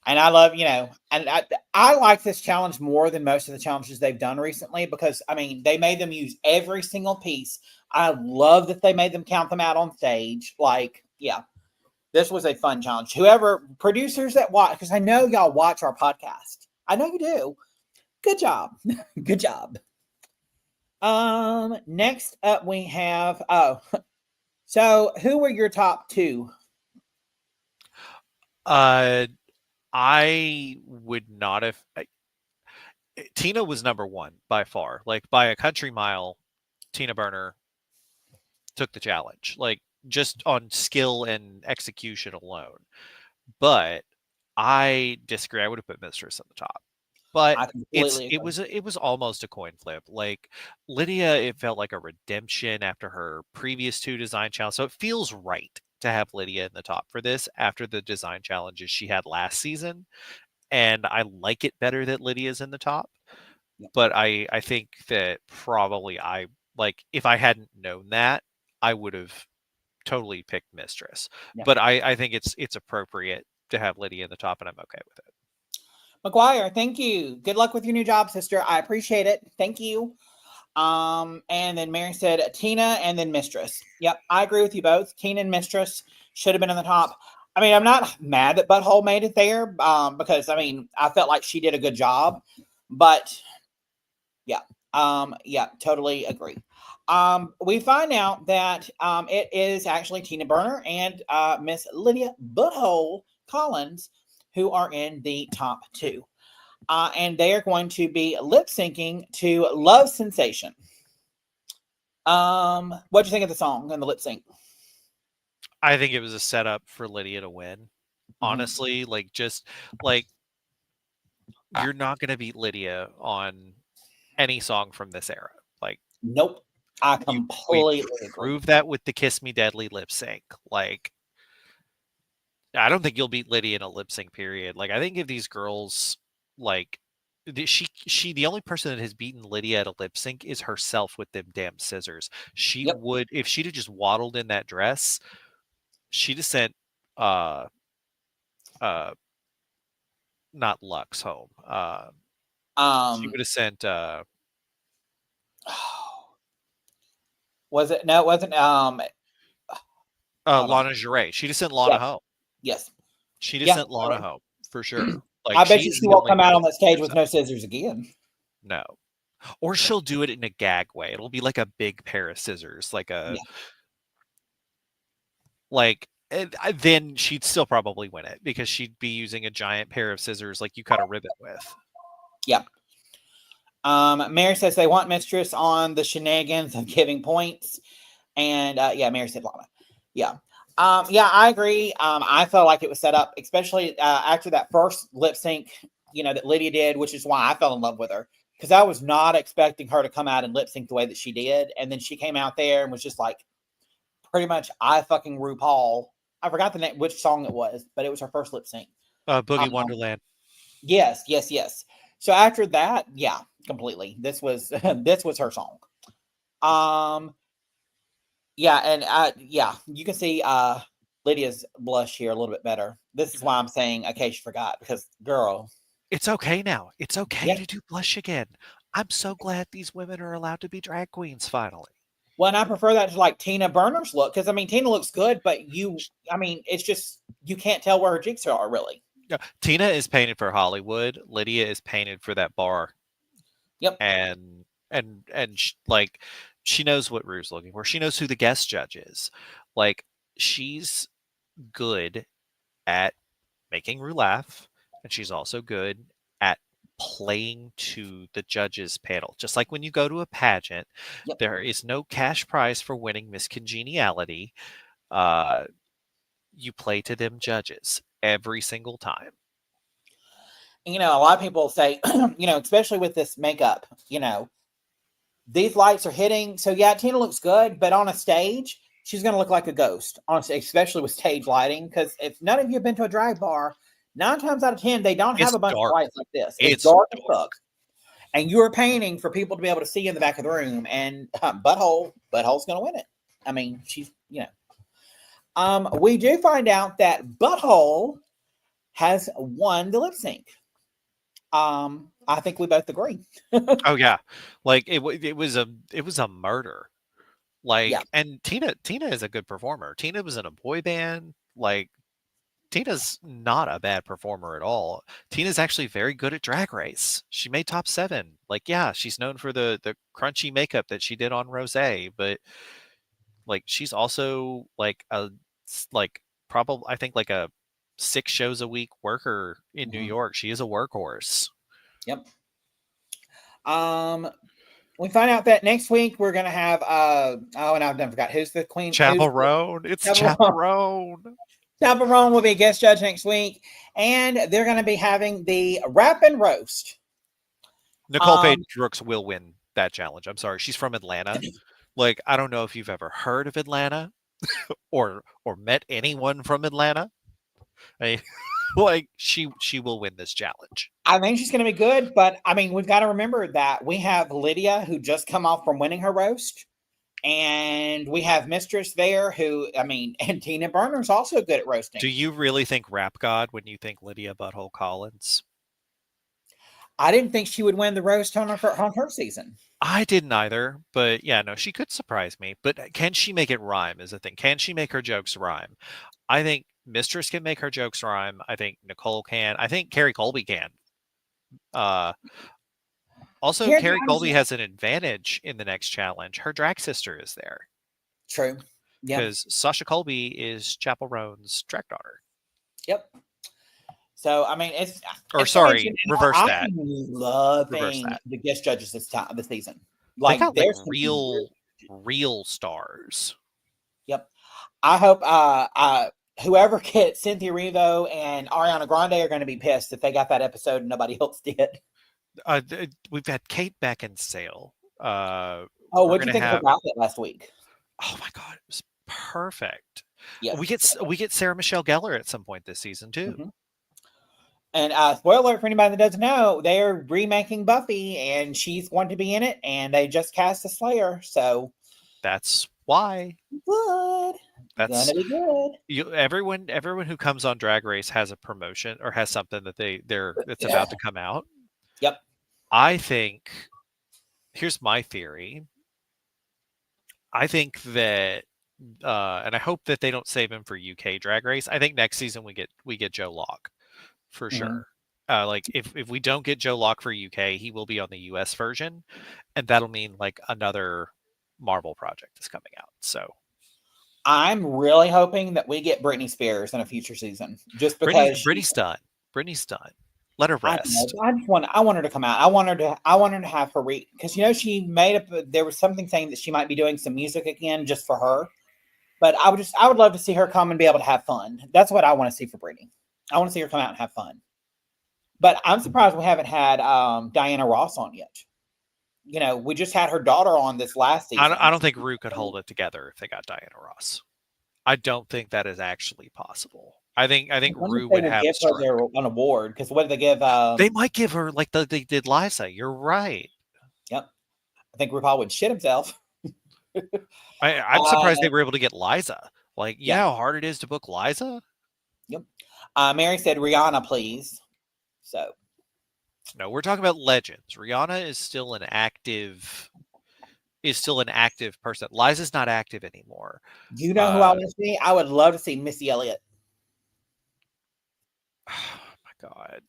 And I love, and I like this challenge more than most of the challenges they've done recently because, I mean, they made them use every single piece. I love that they made them count them out on stage. Like, yeah, this was a fun challenge. Whoever, producers that watch, because I know y'all watch our podcast. I know you do. Good job. Good job. Next up we have, so who were your top 2? I would not have. Tina was number 1 by far, like by a country mile. Tina Burner took the challenge, like just on skill and execution alone. But I disagree. I would have put Mistress on the top. But I completely agree. it was almost a coin flip. Like Lydia, it felt like a redemption after her previous 2 design challenges. So it feels right to have Lydia in the top for this after the design challenges she had last season. And I like it better that Lydia's in the top. Yep. But I think that probably if I hadn't known that, I would have totally picked Mistress. Yep. But I think it's appropriate to have Lydia in the top, and I'm okay with it. McGuire, thank you. Good luck with your new job, sister. I appreciate it. Thank you. And then Mary said Tina and then Mistress. Yep, I agree with you both. Tina and Mistress should have been in the top. I mean, I'm not mad that Butthole made it there because, I mean, I felt like she did a good job. But, yeah, totally agree. We find out that it is actually Tina Burner and Miss Lydia Butthole Collins who are in the top 2. And they are going to be lip syncing to Love Sensation. What do you think of the song and the lip sync? I think it was a setup for Lydia to win. Honestly, you're not going to beat Lydia on any song from this era. Like, nope. I completely agree. Prove that with the Kiss Me Deadly lip sync. Like, I don't think you'll beat Lydia in a lip sync period. Like, I think if these girls, like, the only person that has beaten Lydia at a lip sync is herself with them damn scissors. She would, if she'd have just waddled in that dress, she'd have sent, not Lux home. She would have sent, was it? No, it wasn't. Lana Jarret. She'd have sent Lana home. Yes. She'd have sent Lana home for sure. Like, I bet you she won't come out on that stage with no scissors again. No. Or she'll do it in a gag way. It'll be like a big pair of scissors, Yeah. then she'd still probably win it because she'd be using a giant pair of scissors like you cut a ribbon with. Yeah. Mary says they want Mistress on the shenanigans of giving points. And yeah, Mary said llama. Yeah. Yeah, I agree. I felt like it was set up, especially after that first lip sync, that Lydia did, which is why I fell in love with her. Because I was not expecting her to come out and lip sync the way that she did. And then she came out there and was just like, pretty much, I fucking RuPaul. I forgot the name, which song it was, but it was her first lip sync. Boogie Wonderland. Yes. So after that, yeah, completely. This was this was her song. Yeah, and yeah, you can see Lydia's blush here a little bit better. This is why I'm saying okay, she forgot, because girl. It's okay now. It's okay Yeah. to do blush again. I'm so glad these women are allowed to be drag queens finally. Well, and I prefer that to like Tina Burner's look, because I mean Tina looks good, but it's just you can't tell where her cheeks are really. Yeah, Tina is painted for Hollywood. Lydia is painted for that bar. Yep. And like she knows what Rue's looking for. She knows who the guest judge is. Like she's good at making Rue laugh, and she's also good at playing to the judges panel. Just like when you go to a pageant, Yep. there is no cash prize for winning Miss Congeniality. You play to them judges every single time. A lot of people say, especially with this makeup, these lights are hitting. So yeah, Tina looks good, but on a stage, she's going to look like a ghost, honestly, especially with stage lighting. Because if none of you have been to a drag bar, 9 times out of 10, they don't have a bunch of lights like this. It's dark as fuck. And you're painting for people to be able to see in the back of the room. And Butthole's going to win it. I mean, she's, we do find out that Butthole has won the lip sync. I think we both agree. Oh yeah, like it was a murder. Like, Yeah. and Tina is a good performer. Tina was in a boy band. Like, Tina's not a bad performer at all. Tina's actually very good at Drag Race. She made top 7. Like, yeah, she's known for the crunchy makeup that she did on Rosé, but like she's also like probably I think like a 6 shows a week worker in New York. She is a workhorse. Yep. We find out that next week we're gonna have and I forgot who's the queen. Chaperone. It's Chaperone. Chaperone will be a guest judge next week, and they're going to be having the rap and roast. Nicole Paige Brooks will win that challenge. I'm sorry, she's from Atlanta. Like, I don't know if you've ever heard of Atlanta or met anyone from Atlanta. Like she will win this challenge. I think she's going to be good, but I mean, we've got to remember that we have Lydia, who just come off from winning her roast. And we have Mistress there who, and Tina Burner's also good at roasting. Do you really think Rap God when you think Lydia Butthole Collins? I didn't think she would win the roast on her season. I didn't either, but yeah, no, she could surprise me. But can she make it rhyme is the thing. Can she make her jokes rhyme? I think Mistress can make her jokes rhyme. I think Nicole can. I think Kerri Colby can. Also, Kerri Colby has an advantage in the next challenge. Her drag sister is there. True. Yeah. Because Sasha Colby is Chaperone's drag daughter. Yep. So, reverse that. I'm loving the guest judges this season. Like, there's real stars. Yep. I hope whoever gets Cynthia Erivo and Ariana Grande are going to be pissed if they got that episode and nobody else did. We've had Kate Beckinsale. What did you think about that last week? Oh my god, it was perfect. Yes. We get Sarah Michelle Gellar at some point this season too. Mm-hmm. And spoiler alert for anybody that doesn't know, they're remaking Buffy, and she's going to be in it, and they just cast a Slayer, so that's why. Good. That's gonna be good. Everyone who comes on Drag Race has a promotion or has something that that's about to come out. Yep. I think here's my theory. I think that and I hope that they don't save him for UK Drag Race. I think next season we get Joe Locke for sure. Like if we don't get Joe Locke for UK, he will be on the US version, and that'll mean like another Marvel project is coming out. So I'm really hoping that we get Britney Spears in a future season, just because Brittany's done. Brittany's done. Let her I know. rest. I want her to come out. I want her to have her because she made up. There was something saying that she might be doing some music again just for her. But I would love to see her come and be able to have fun. That's what I want to see for Britney. I want to see her come out and have fun. But I'm surprised we haven't had Diana Ross on yet. We just had her daughter on this last season. I don't think Ru could hold it together if they got Diana Ross. I don't think that is actually possible. I think Ru would have give her an award, because what did they give? They might give her like they did Liza. You're right. Yep. I think RuPaul would shit himself. I'm surprised they were able to get Liza. Like, you know how hard it is to book Liza? Yep. Mary said Rihanna, please. So. No, we're talking about legends. Rihanna is still an active person. Liza's not active anymore. You know who I want to see? I would love to see Missy Elliott. Oh my God.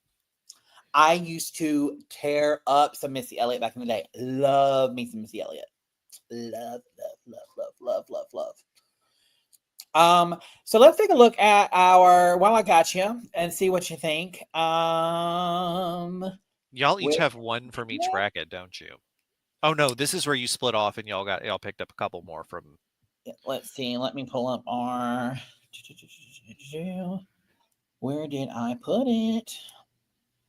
I used to tear up some Missy Elliott back in the day. Love me some Missy Elliott. Love. So let's take a look at while I got you and see what you think. Y'all each have one from each bracket, don't you? Oh no, this is where you split off and y'all picked up a couple more from. Let's see. Let me pull up our. Where did I put it?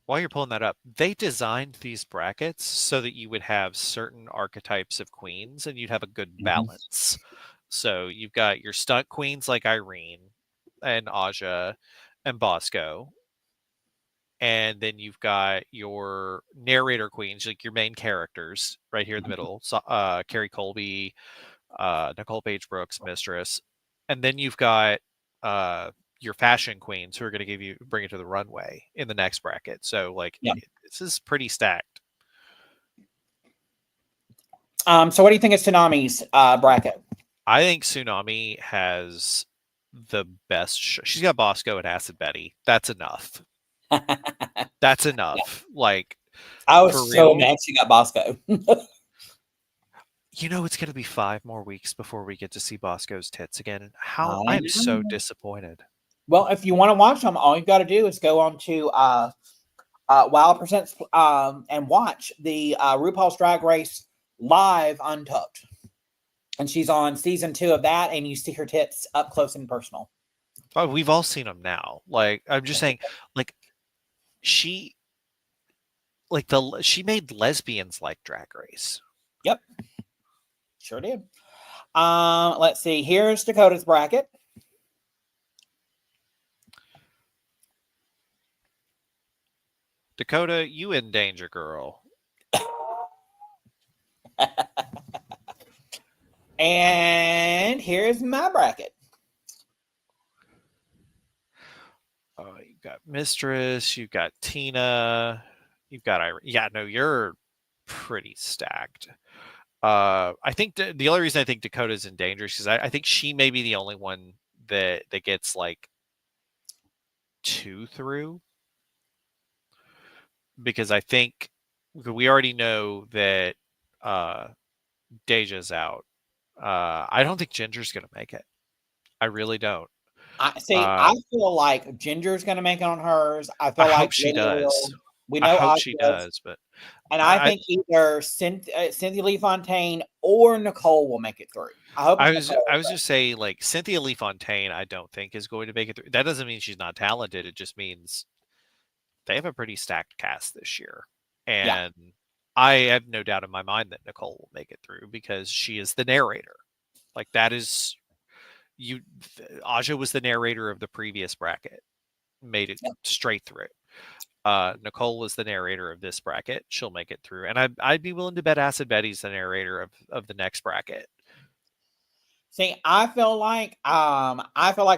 While you're pulling that up, they designed these brackets so that you would have certain archetypes of queens and you'd have a good balance. So you've got your stunt queens like Irene and Aja and Bosco. And then you've got your narrator queens, like your main characters right here in the middle. So, Kerri Colby, Nicole Paige Brooks, Mistress. And then you've got your fashion queens who are going to bring it to the runway in the next bracket. So this is pretty stacked. So what do you think of Tsunami's bracket? I think Tsunami has the best. She's got Bosco and Acid Betty. That's enough. That's enough. Like, I was so mad she got Bosco. It's going to be 5 more weeks before we get to see Bosco's tits again. I'm so disappointed. Well, if you want to watch them, all you've got to do is go on to Wild Presents and watch the RuPaul's Drag Race Live Untucked. And she's on season 2 of that, and you see her tits up close and personal. Oh, we've all seen them now. Like, I'm just saying, like, she made lesbians like Drag Race. Yep. Sure did. Let's see. Here's Dakota's bracket. Dakota, you in danger, girl. And here's my bracket. Oh, you've got Mistress, you've got Tina, you've got Irene. Yeah, no, you're pretty stacked. I think the only reason I think Dakota's in danger is because I think she may be the only one that gets like 2 through. Because I think we already know that Deja's out. I don't think Ginger's going to make it. I really don't. I feel like Ginger's going to make it on hers. I hope she does. We know I hope she does, but I think either Cynthia Lee Fontaine or Nicole will make it through. I was just say, like, Cynthia Lee Fontaine, I don't think is going to make it through. That doesn't mean she's not talented. It just means they have a pretty stacked cast this year. And I have no doubt in my mind that Nicole will make it through because she is the narrator. Like, that is Aja was the narrator of the previous bracket, made it straight through. Nicole was the narrator of this bracket. She'll make it through. And I'd be willing to bet Acid Betty's the narrator of the next bracket. See, I feel like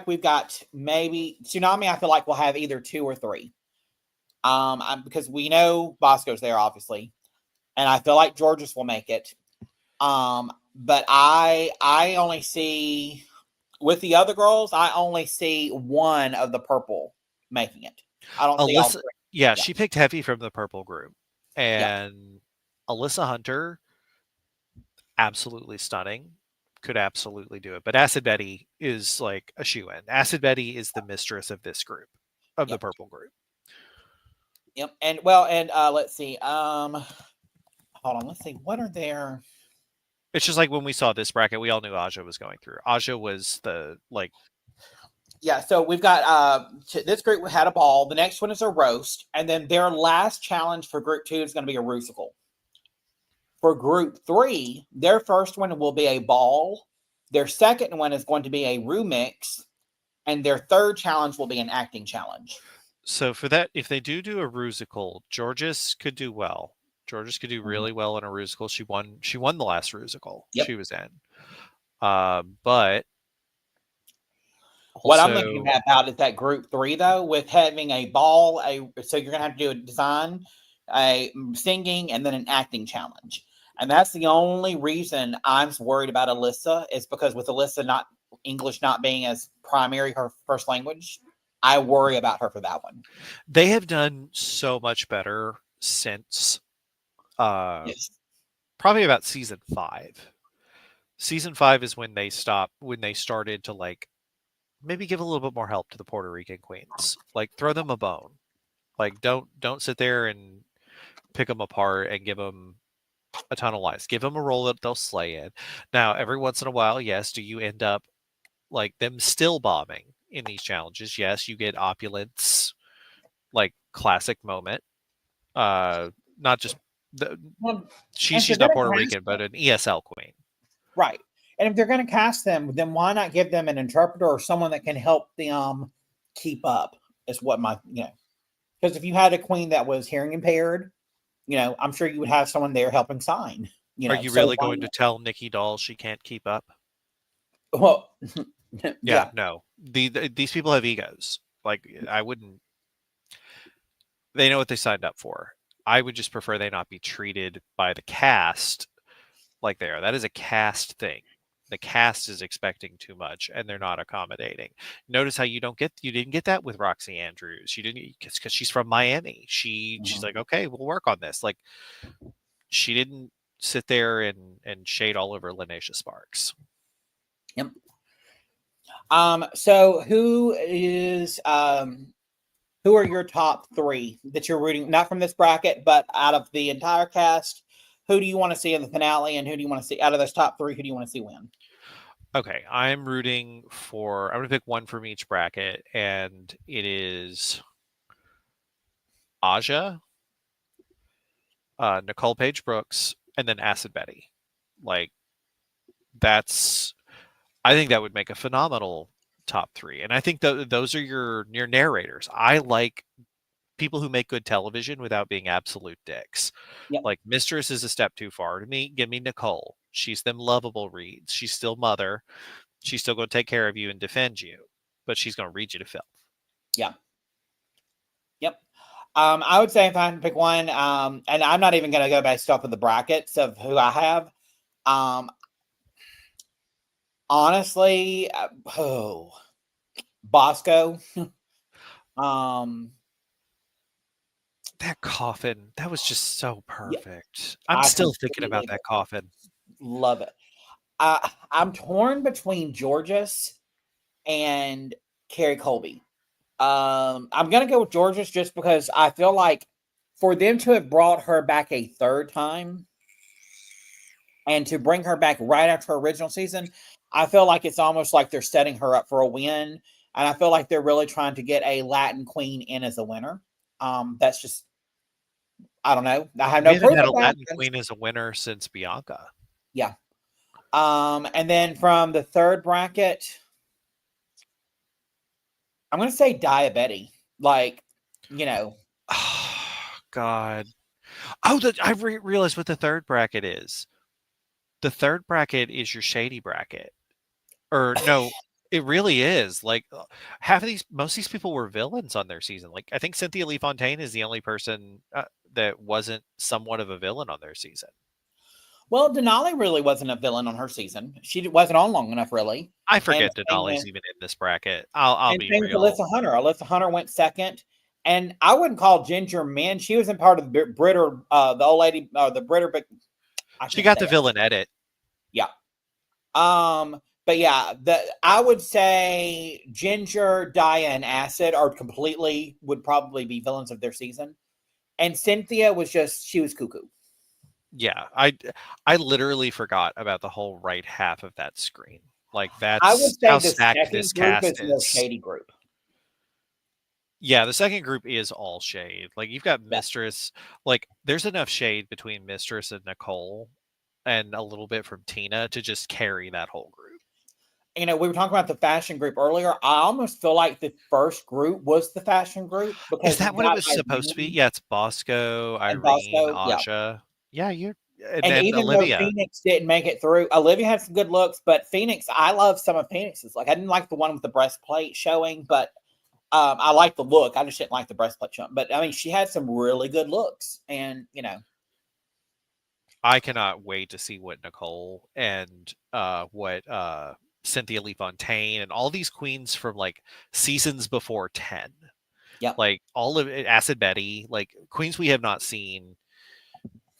we've got maybe Tsunami. I feel like we'll have either 2 or 3. Because we know Bosco's there, obviously, and I feel like Jorgeous will make it. But I only see, with the other girls, I only see one of the purple making it. I don't see all 3. Yeah, she picked heavy from the purple group. Yep. And Alyssa Hunter, absolutely stunning. Could absolutely do it. But Acid Betty is like a shoe-in. Acid Betty is the mistress of this group, of the Yep. purple group. Yep. And let's see. Hold on. Let's see. What are their? It's just like when we saw this bracket, we all knew Aja was going through. Aja was the like. Yeah. So we've got this group had a ball. The next one is a roast, and then their last challenge for group 2 is going to be a rusical. For group 3, their first one will be a ball. Their second one is going to be a remix, and their third challenge will be an acting challenge. So for that, if they do a rusical, Jorgeous could do well. Jorgeous could do really well in a rusical. She won the last rusical she was in. But what I'm looking about is that group 3 though, with having a ball, so you're gonna have to do a design, a singing, and then an acting challenge. And that's the only reason I'm worried about Alyssa, is because with Alyssa English not being as primary her first language, I worry about her for that one. They have done so much better since probably about season 5. Season 5 is when they started to like maybe give a little bit more help to the Puerto Rican queens. Like throw them a bone. Like don't sit there and pick them apart and give them a ton of lies. Give them a role that they'll slay in. Now, every once in a while, yes, do you end up like them still bombing in these challenges? Yes, you get opulence, like classic moment. Not just she's not Puerto Rican, but an ESL queen. Right. And if they're going to cast them, then why not give them an interpreter or someone that can help them keep up? Is what because if you had a queen that was hearing impaired, I'm sure you would have someone there helping sign. Are you really going to tell Nikki Doll she can't keep up? Well, yeah, no. These people have egos. Like I wouldn't. They know what they signed up for. I would just prefer they not be treated by the cast like they are. That is a cast thing. The cast is expecting too much, and they're not accommodating. Notice how you didn't get that with Roxy Andrews. You didn't, because she's from Miami. She's like, okay, we'll work on this. Like, she didn't sit there and shade all over Lanesha Sparks. Yep. So who are your top 3 that you're rooting, not from this bracket, but out of the entire cast? Who do you want to see in the finale, and who do you want to see out of those top 3? Who do you want to see win? Okay, I'm rooting for. I'm going to pick one from each bracket, and it is Aja, Nicole Paige Brooks, and then Acid Betty. Like, I think that would make a phenomenal top 3, and I think those are your narrators. I like people who make good television without being absolute dicks. Yep. Like Mistress is a step too far to me. Give me Nicole. She's them lovable reads. She's still mother. She's still going to take care of you and defend you, but she's going to read you to filth. Yeah. Yep. I would say if I had to pick one, and I'm not even going to go based off of the brackets of who I have. Honestly, Bosco. That coffin, that was just so perfect. Yeah, I'm still thinking about that coffin. Love it. I'm torn between Jorgeous and Kerri Colby. I'm going to go with Jorgeous just because I feel like for them to have brought her back a third time and to bring her back right after her original season, I feel like it's almost like they're setting her up for a win. And I feel like they're really trying to get a Latin queen in as a winner. That's just, I don't know. I have no proof. We haven't had a Latin queen as a winner since Bianca. Yeah. And then from the third bracket, I'm going to say Diabetes. Like, Oh, God. Oh, I realized what the third bracket is. The third bracket is your shady bracket. Or no, it really is. Like most of these people were villains on their season. Like I think Cynthia Lee Fontaine is the only person that wasn't somewhat of a villain on their season. Well, Denali really wasn't a villain on her season. She wasn't on long enough, really. I forget Denali's even in this bracket. I'll be real. Alyssa Hunter. Alyssa Hunter went second, And I wouldn't call Ginger men. She was in part of the Britter, the old lady, the Britter, but she got the villain edit. Yeah. But yeah, I would say Ginger, Daya, and Acid would probably be villains of their season. And Cynthia she was cuckoo. Yeah, I literally forgot about the whole right half of that screen. Like I would that's say how the stacked this second group cast is more is. shady group. Yeah, the second group is all shade. Like you've got Yeah. Mistress. Like there's enough shade between Mistress and Nicole, and a little bit from Tina to just carry that whole group. You know, we were talking about the fashion group earlier. I almost feel like the first group was the fashion group because Is that what it was supposed to be? Yeah, it's Bosco, and Irene, Bosco, yeah. Aja. Yeah, and And then even though Olivia. Phoenix didn't make it through, Olivia had some good looks, but Phoenix, I love some of Phoenix's. Like I didn't like the one with the breastplate showing, but I like the look. I just didn't like the breastplate showing. But I mean, she had some really good looks, and you know, I cannot wait to see what Nicole and what Cynthia Lee Fontaine and all these queens from like seasons before 10. yeah, Like all of it, Acid Betty, like queens we have not seen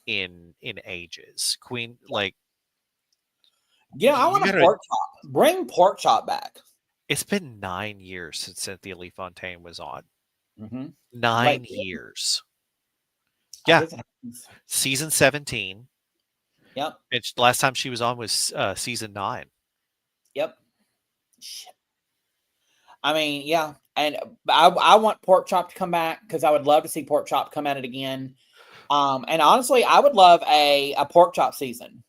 in ages. Queen, like yeah. I want a pork chop. Bring pork chop back. It's been 9 years since Cynthia Lee Fontaine was on. Mm-hmm. 9 years. Yeah, season 17. Yep. It's last time she was on was season 9. Yep. Shit. I mean, yeah, and I want pork chop to come back because I would love to see pork chop come at it again. And honestly, I would love a pork chop season.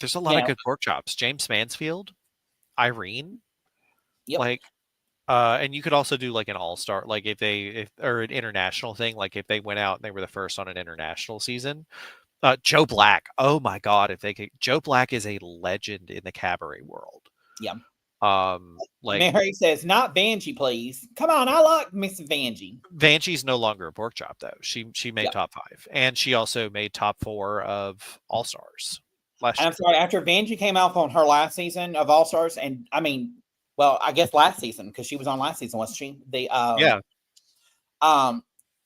There's a lot of good pork chops. James Mansfield, Irene, yep. Like, and you could also do like an all-star, like or an international thing, like if they went out and they were the first on an international season. Joe Black. Oh my God, if they could. Joe Black is a legend in the cabaret world. Yeah. Like Mary says, not Vanjie, please. Come on, I like Miss Vanjie. Vanjie's no longer a pork chop though. She made top 5, and she also made top 4 of All Stars last year. I'm sorry, after Vanjie came out on her last season of All Stars, and I mean, well, I guess last season because she was on last season, wasn't she? Yeah.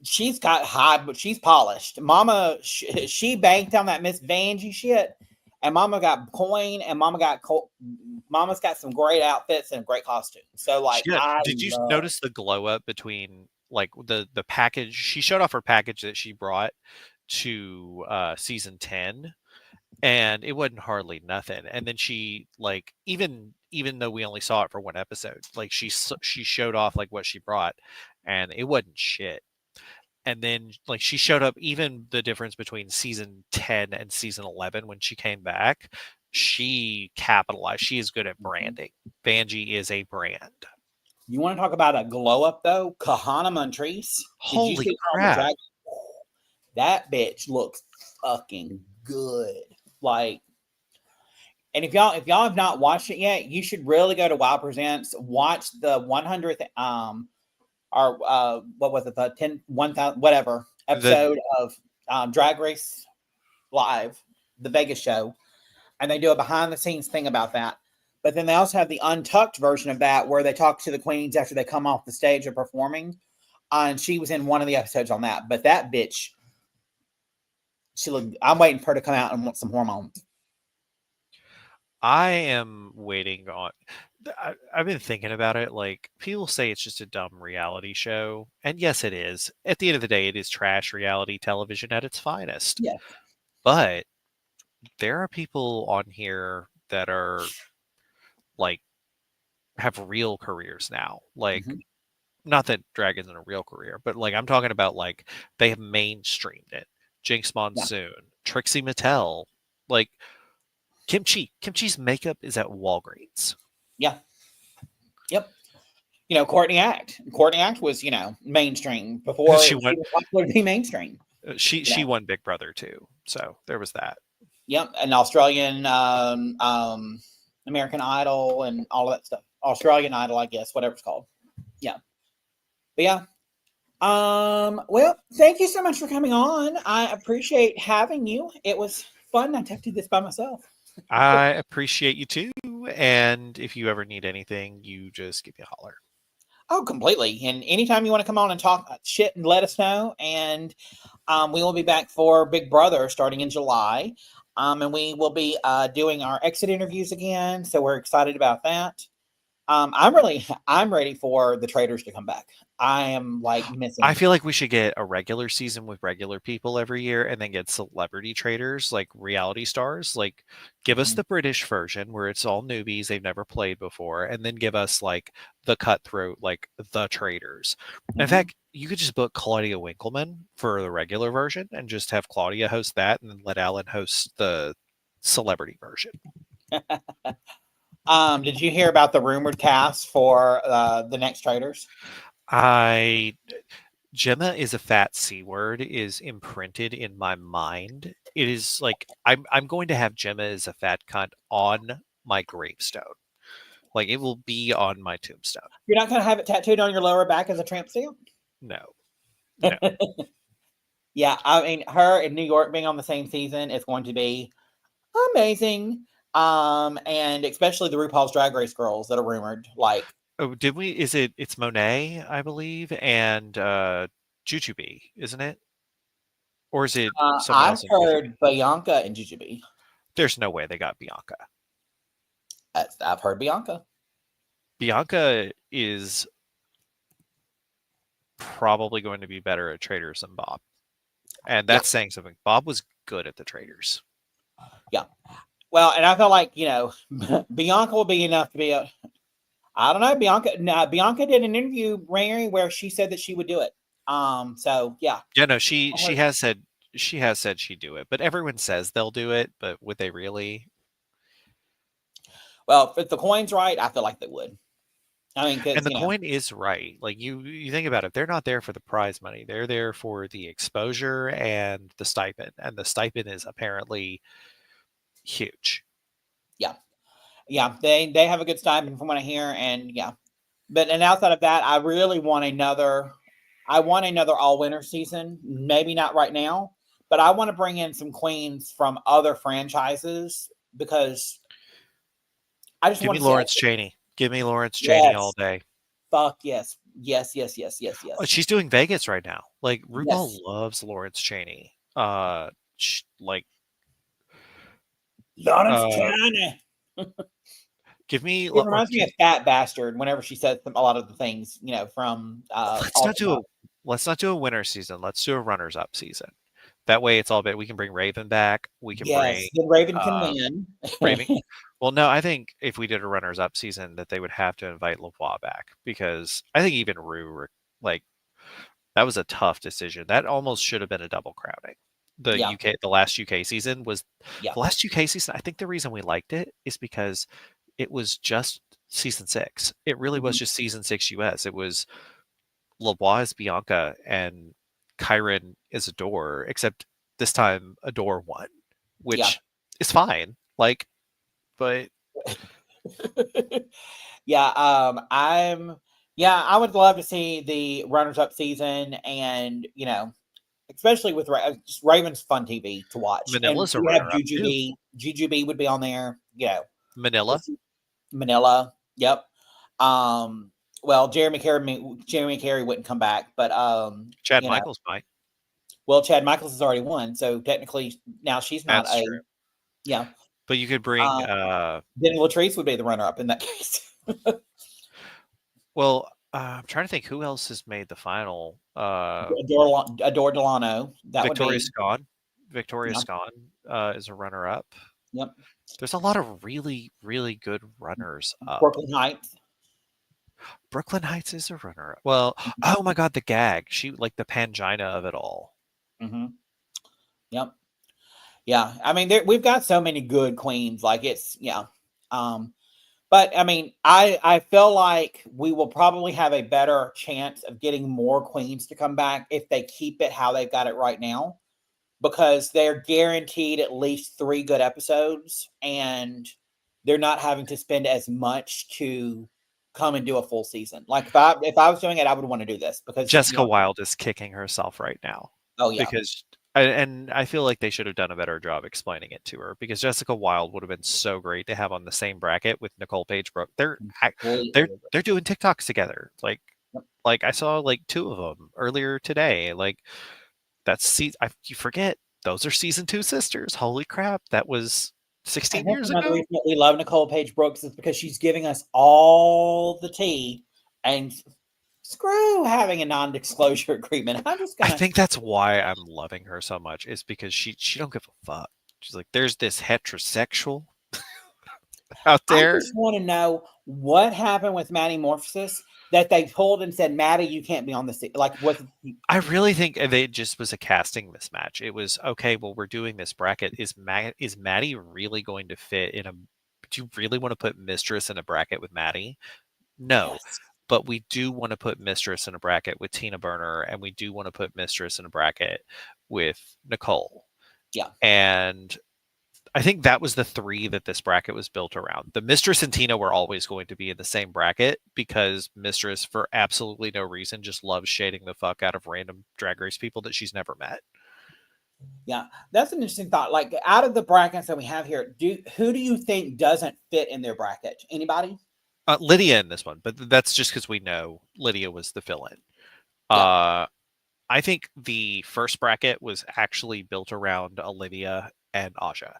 She's got high, but she's polished. Mama, she banked on that Miss Vanjie shit. And Mama got coin, and Mama's got some great outfits and great costumes. So, like, did you notice the glow up between like the package? She showed off her package that she brought to season 10, and it wasn't hardly nothing. And then she like even though we only saw it for one episode, like she showed off like what she brought, and it wasn't shit. And then like she showed up, even the difference between season 10 and season 11 when she came back, she capitalized. She is good at branding. Vanjie is a brand. You want to talk about a glow up though? Kahana Montrese. Holy crap. That bitch looks fucking good. Like, and if y'all have not watched it yet, you should really go to Wild Presents, watch the 100th or what was it, the 1,000 whatever episode of Drag Race Live, the Vegas show, and they do a behind the scenes thing about that. But then they also have the untucked version of that where they talk to the queens after they come off the stage of performing, and she was in one of the episodes on that. But that bitch, I'm waiting for her to come out and want some hormones. I am waiting on. I've been thinking about it. Like, people say it's just a dumb reality show, and yes, it is. At the end of the day, it is trash reality television at its finest. Yeah. But there are people on here that are like have real careers now. Like, not that drag isn't a real career, but like I'm talking about like they have mainstreamed it. Jinx Monsoon, Trixie Mattel, like Kimchi's makeup is at Walgreens. Yeah. Yep. You know, Courtney Act. Courtney Act was, you know, mainstream before she was likely to be mainstream. She won Big Brother too, so there was that. Yep, and Australian American Idol and all of that stuff. Australian Idol, I guess, whatever it's called. Yeah. But yeah. Well, thank you so much for coming on. I appreciate having you. It was fun not to have to do this by myself. I appreciate you too. And if you ever need anything, you just give me a holler. Oh, completely. And anytime you want to come on and talk shit and let us know. And we will be back for Big Brother starting in July. And we will be doing our exit interviews again. So we're excited about that. I'm ready for the traders to come back. I am like missing. I feel like we should get a regular season with regular people every year and then get celebrity traders, like reality stars. Like, give us the British version where it's all newbies, they've never played before, and then give us like the cutthroat, like the traders. In fact, you could just book Claudia Winkleman for the regular version and just have Claudia host that and then let Alan host the celebrity version. Did you hear about the rumored cast for the next traders? Gemma is a fat C word is imprinted in my mind. It is like I'm going to have Gemma as a fat cunt on my gravestone. Like it will be on my tombstone. You're not going to have it tattooed on your lower back as a tramp stamp? No. Yeah, I mean, her in New York being on the same season is going to be amazing. And especially the RuPaul's Drag Race girls that are rumored. Like, oh, did we? It's Monet, I believe, and Jujubee, isn't it? Or is it someone I've else? heard Bianca and Jujubee. There's no way they got Bianca. I've heard Bianca. Bianca is probably going to be better at traders than Bob. And that's saying something. Bob was good at the traders. Yeah. Well, and I felt like, Bianca will be enough to be I don't know. Bianca did an interview, Mary, where she said that she would do it. So yeah. Yeah, no, she has said she'd do it, but everyone says they'll do it, but would they really? Well, if the coin's right, I feel like they would. I mean, and the coin is right. Like you think about it, they're not there for the prize money. They're there for the exposure and the stipend, and the stipend is apparently huge. Yeah, they have a good stipend from what I hear, and but outside of that, I really want another. I want another all-winner season. Maybe not right now, but I want to bring in some queens from other franchises because I just want to Lawrence Chaney. Give me Lawrence Chaney all day. Fuck yes. Yes. Oh, she's doing Vegas right now. Like RuPaul loves Lawrence Chaney. Lawrence Chaney. Give me. It reminds me of Fat Bastard whenever she says a lot of the things, from. Let's not do a winter season. Let's do a runners-up season. That way, it's all bit. We can bring Raven back. We can bring. Then Raven can win. Raven. Well, no, I think if we did a runners-up season, that they would have to invite Lavoie back because I think even Rue, that was a tough decision. That almost should have been a double crowning. The last UK season was the last UK season. I think the reason we liked it is because it was just season 6. It really was just season 6 US. It was Lavoie as Bianca and Kyron is Adore, except this time Adore won, which is fine. But I would love to see the runners-up season, and especially with just Raven's fun TV to watch. Manila's and we have Jujubee would be on there. Manila. Yep. Well, Jeremy Kerri wouldn't come back, but Chad Michaels might. Well, Chad Michaels has already won, so technically now she's not That's true. Yeah. But you could bring then Latrice would be the runner-up in that case. Well, I'm trying to think who else has made the final. Adore Delano. Victoria Scone. Victoria Scone is a runner-up. Yep. There's a lot of really, really good runners up. Brooklyn Heights is a runner-up. Well, oh my God, the gag. She the Pangina of it all. Mm-hmm. Yep. Yeah. I mean, we've got so many good queens. But I mean, I feel like we will probably have a better chance of getting more queens to come back if they keep it how they've got it right now, because they're guaranteed at least 3 good episodes and they're not having to spend as much to come and do a full season. Like if I was doing it, I would want to do this because Jessica Wilde is kicking herself right now. Oh yeah. Because I feel like they should have done a better job explaining it to her, because Jessica Wilde would have been so great to have on the same bracket with Nicole Paige Brooks. They're doing TikToks together. Like I saw like 2 of them earlier today. Like that's you forget those are season 2 sisters. Holy crap, that was And 16 that's years another ago. reason that we love Nicole Paige Brooks is because she's giving us all the tea and screw having a non-disclosure agreement. I'm just I gonna. think that's why I'm loving her so much is because she don't give a fuck. She's like, there's this heterosexual out I there. just want to know what happened with Maddie Morphosis that they pulled and said, Maddie, you can't be on the like. Was I really think it just was a casting mismatch. It was okay. Well, we're doing this bracket. Is Maddie really going to fit in a? Do you really want to put Mistress in a bracket with Maddie? No, yes, but we do want to put Mistress in a bracket with Tina Burner, and we do want to put Mistress in a bracket with Nicole. yeah, And I think that was the 3 that this bracket was built around. The Mistress and Tina were always going to be in the same bracket because Mistress, for absolutely no reason, just loves shading the fuck out of random Drag Race people that she's never met. yeah. That's an interesting thought. Like out of the brackets that we have here, who do you think doesn't fit in their bracket? Anybody? Lydia in this one, but that's just because we know Lydia was the fill-in. Yeah, I think the first bracket was actually built around Olivia and Aja.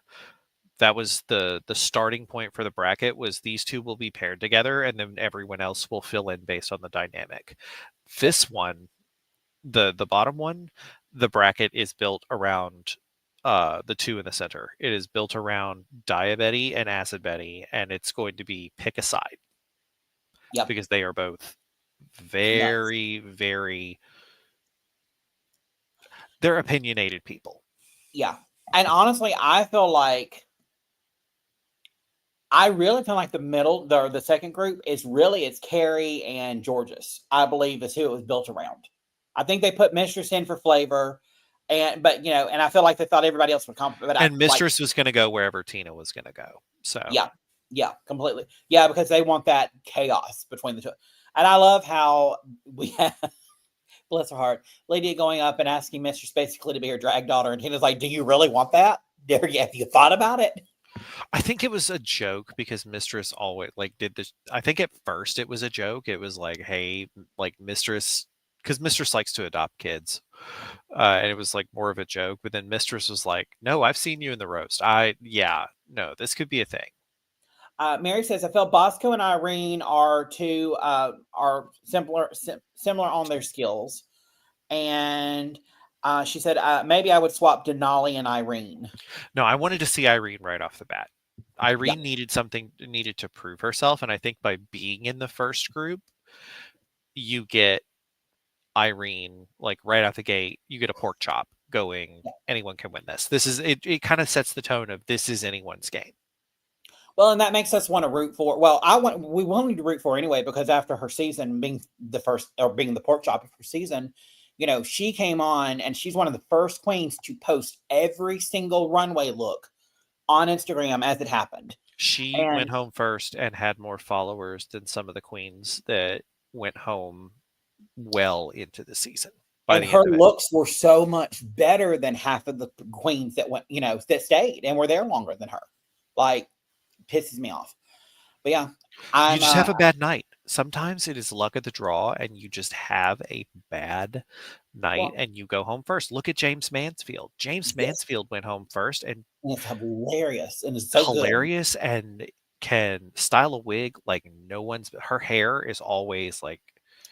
That was the starting point for the bracket was these 2 will be paired together and then everyone else will fill in based on the dynamic. This one, the bottom one, the bracket is built around the 2 in the center. It is built around Diabetti and Acid Betty, and it's going to be pick a side yep, because they are both yes, very, very they're opinionated people. yeah. And honestly, I really feel like the middle, the second group is really it's Kerri and Jorgeous. I believe is who it was built around. I think they put Mistress in for flavor, but and I feel like they thought everybody else would compliment. But I And like, Mistress was going to go wherever Tina was going to go. So yeah, yeah, completely, yeah, because they want that chaos between the two. And I love how we have, bless her heart, Lydia going up and asking Mistress basically to be her drag daughter, and Tina's like, "Do you really want that? Have you thought about it?" I think it was a joke because Mistress always like did this. I think at first it was a joke. It was like, hey, like Mistress, because Mistress likes to adopt kids. And it was like more of a joke. But then Mistress was like, no, I've seen you in the roast. Yeah, no, this could be a thing. Mary says, I feel Bosco and Irene are similar on their skills. And she said, maybe I would swap Denali and Irene. No, I wanted to see Irene right off the bat. Yeah. Irene needed to prove herself. And I think by being in the first group, you get Irene, like right out the gate, you get a pork chop going, anyone can win this. This is it kind of sets the tone of this is anyone's game. Well, and that makes us want to root for. Well, we wanted to root for anyway because after her season being the first or being the pork chop of her season, she came on and she's one of the first queens to post every single runway look on Instagram as it happened. She went And home first and had more followers than some of the queens that went home well into the season by and the her end of it. looks were so much better than half of the queens that went, that stayed and were there longer than her. Like, pisses me off. But yeah, You I'm just have a bad night. Sometimes it is luck of the draw and you just have a bad night well, and you go home first. Look at James Mansfield. James yes, Mansfield went home first and and it's hilarious and it's so good. hilarious and can style a wig like no one's. Her hair is always like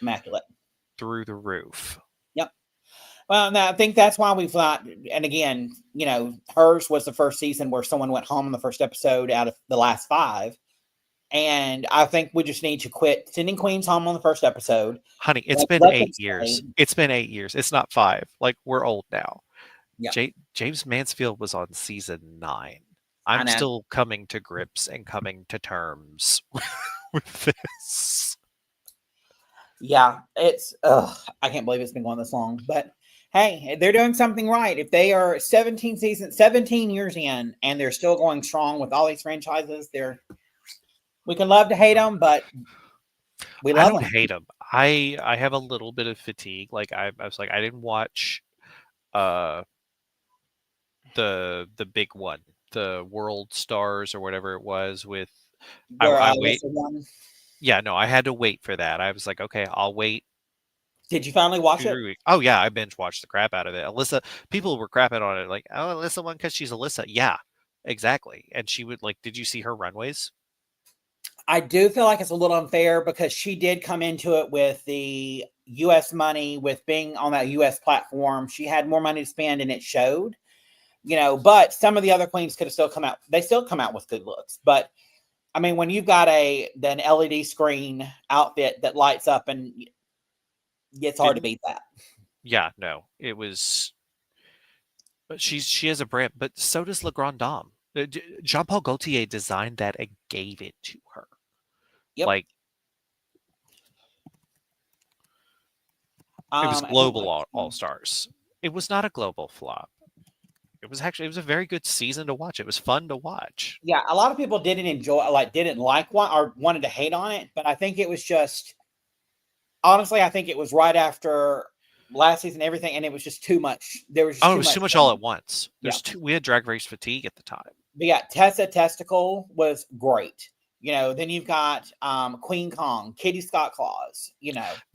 Immaculate. through the roof. Yep. Well, no, I think that's why we've got, and again, hers was the first season where someone went home in the first episode out of the last 5. And I think we just need to quit sending queens home on the first episode. Honey, it's been Let them 8 years. stay. It's been 8 years. It's not 5. Like we're old now. Yeah, James Mansfield was on season 9. I I'm know. still coming to grips and coming to terms with this. Yeah, I can't believe it's been going this long. But hey, they're doing something right. If they are 17 years in, and they're still going strong with all these franchises, we can love to hate them, but we I love don't them. hate him. I have a little bit of fatigue. Like I was like I didn't watch uh the big one, the World Stars or whatever it was with Where I what's wait. the one? Yeah, no, I had to wait for that. I was like, okay, I'll wait Did you finally watch two, it? 3 weeks. Oh yeah, I binge watched the crap out of it. Alyssa, people were crapping on it like, oh, Alyssa won because she's Alyssa. Yeah, exactly. And she would like, did you see her runways? I do feel like it's a little unfair because she did come into it with the US money, with being on that US platform. She had more money to spend and it showed, but some of the other queens could have still come out. They still come out with good looks. But I mean, when you've got an LED screen outfit that lights up, and it's hard to beat that. Yeah, no, it was. But she has a brand, but so does Le Grand Dame. Jean Paul Gaultier designed that and gave it to her. Yep. Like it was global all stars. It was not a global flop. It was a very good season to watch. It was fun to watch. Yeah, a lot of people didn't like one or wanted to hate on it, but I think it was just honestly, I think it was right after last season, everything, and it was just too much. There was just it was too much all at once. We had Drag Race fatigue at the time. But yeah, Tessa Testicle was great. Then you've got Queen Kong, Kitty Scott Claus.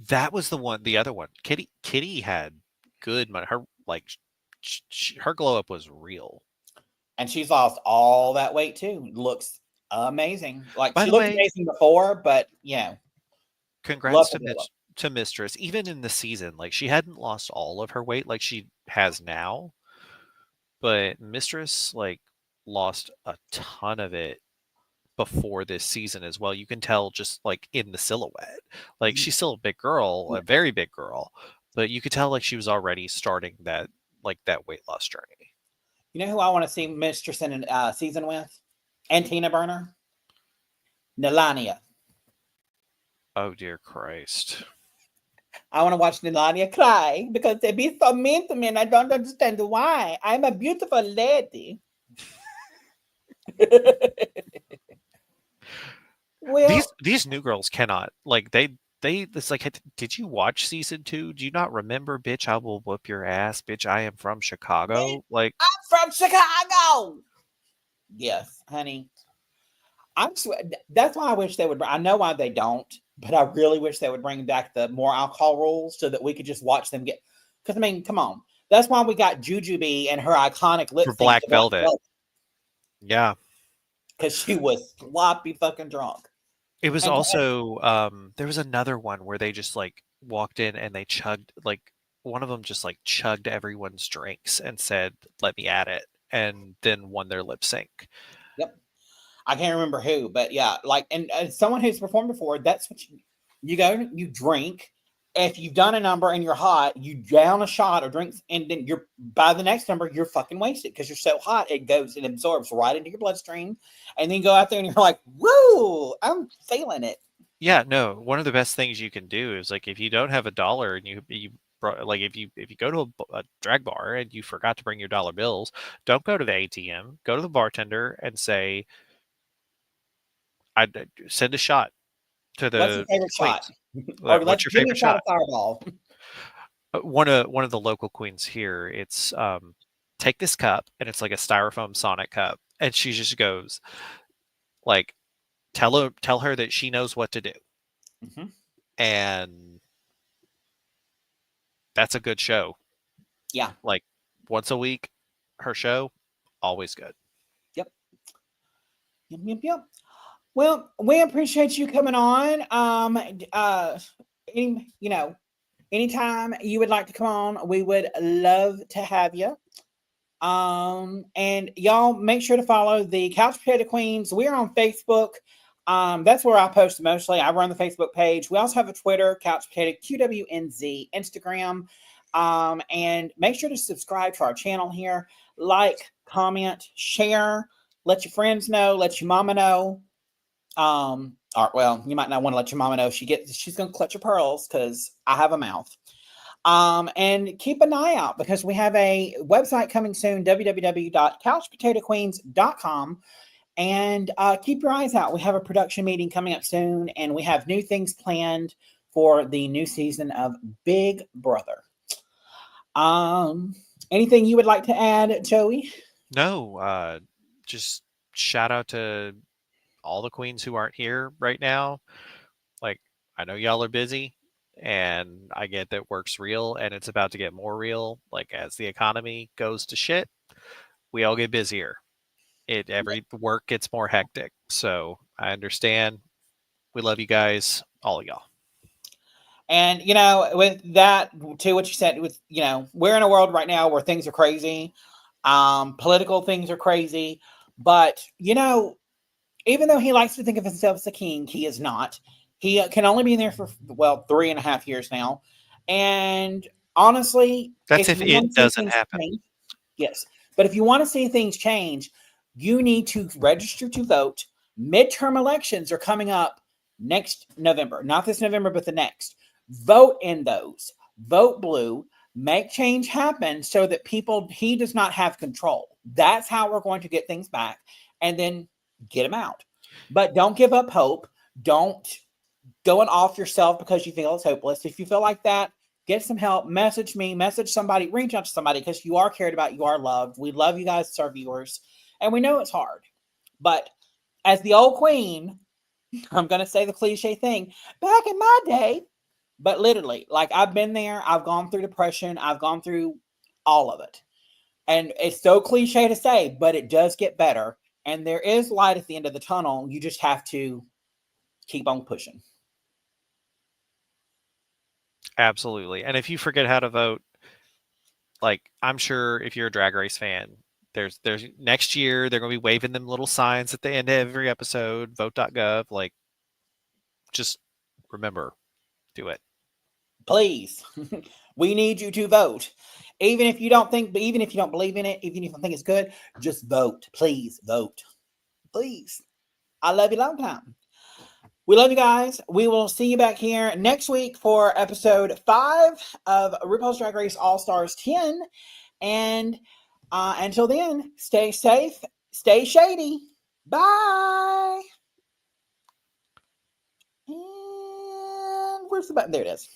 That was the other one. Kitty had good money. Her her glow up was real, and she's lost all that weight too. Looks amazing. Like by she the looked way, amazing before, but congrats to Mistress. Even in the season, like she hadn't lost all of her weight like she has now, but Mistress like lost a ton of it before this season as well. You can tell just like in the silhouette. Like she's still a big girl, a very big girl, but you could tell like she was already starting that weight loss journey. You know who I want to see Mistress in a season with? And Tina Burner? Nelania. Oh dear Christ. I want to watch Nelania cry because they be so mean to me and I don't understand why. I'm a beautiful lady. Well, these new girls cannot like it's like, did you watch season 2? Do you not remember? Bitch, I will whoop your ass. Bitch, I am from Chicago. Like I'm from Chicago. Yes, honey. That's why I wish they would. I know why they don't, but I really wish they would bring back the more alcohol rules so that we could just watch them get. Because I mean, come on. That's why we got Jujubee and her iconic lip for sync Black Velvet. Yeah, because she was sloppy fucking drunk. It was also there was another one where they just like walked in and they chugged, like one of them just like chugged everyone's drinks and said, "Let me at it," and then won their lip sync. Yep. I can't remember who, but yeah, like, and someone who's performed before, that's what you go, you drink. If you've done a number and you're hot, you down a shot or drinks, and then you're by the next number, you're fucking wasted because you're so hot, it goes and absorbs right into your bloodstream. And then you go out there and you're like, woo, I'm feeling it. Yeah, no, one of the best things you can do is like if you don't have $1 and you like if you go to a drag bar and you forgot to bring your dollar bills, don't go to the ATM, go to the bartender and say, I'd send a shot to the what's your favorite shot? Or what's your favorite shot? Fireball. One of the local queens here, it's take this cup, and it's like a styrofoam Sonic cup, and she just goes like, tell her that she knows what to do, and that's a good show. Yeah, like once a week, her show, always good. Yep. Well, we appreciate you coming on. Anytime you would like to come on, we would love to have you. And y'all make sure to follow the Couch Potato Queens. We're on Facebook. That's where I post mostly. I run the Facebook page. We also have a Twitter, Couch Potato QWNZ, Instagram. And make sure to subscribe to our channel here. Like, comment, share, let your friends know, let your mama know. Well, you might not want to let your mama know she's gonna clutch your pearls because I have a mouth. And keep an eye out because we have a website coming soon, www.couchpotatoqueens.com. And keep your eyes out. We have a production meeting coming up soon, and we have new things planned for the new season of Big Brother. Anything you would like to add, Joey? No, just shout out to all the queens who aren't here right now. Like, I know y'all are busy and I get that work's real and it's about to get more real. Like as the economy goes to shit, we all get busier. Every work gets more hectic. So I understand. We love you guys, all of y'all. And, with that, to what you said, we're in a world right now where things are crazy. Political things are crazy. But, even though he likes to think of himself as a king, he is not. He can only be in there for, 3.5 years now. And honestly, that's if it doesn't happen. change, yes. But if you want to see things change, you need to register to vote. Midterm elections are coming up next November. Not this November, but the next. Vote in those. Vote blue. Make change happen so that he does not have control. That's how we're going to get things back. And then get him out. But don't give up hope. Don't go and off yourself because you feel it's hopeless. If you feel like that, get some help. Message me, message somebody, reach out to somebody because you are cared about. You are loved. We love you guys as our viewers. And we know it's hard. But as the old queen, I'm going to say the cliche thing, back in my day, but literally, like I've been there. I've gone through depression. I've gone through all of it. And it's so cliche to say, but it does get better. And there is light at the end of the tunnel. You just have to keep on pushing. Absolutely. And if you forget how to vote, like I'm sure if you're a Drag Race fan, there's next year they're going to be waving them little signs at the end of every episode, vote.gov. Like, just remember, do it. Please. We need you to vote. Even if you don't believe in it, even if you don't think it's good, just vote. Please vote. Please. I love you long time. We love you guys. We will see you back here next week for episode 5 of RuPaul's Drag Race All Stars 10. And until then, stay safe, stay shady. Bye. And where's the button? There it is.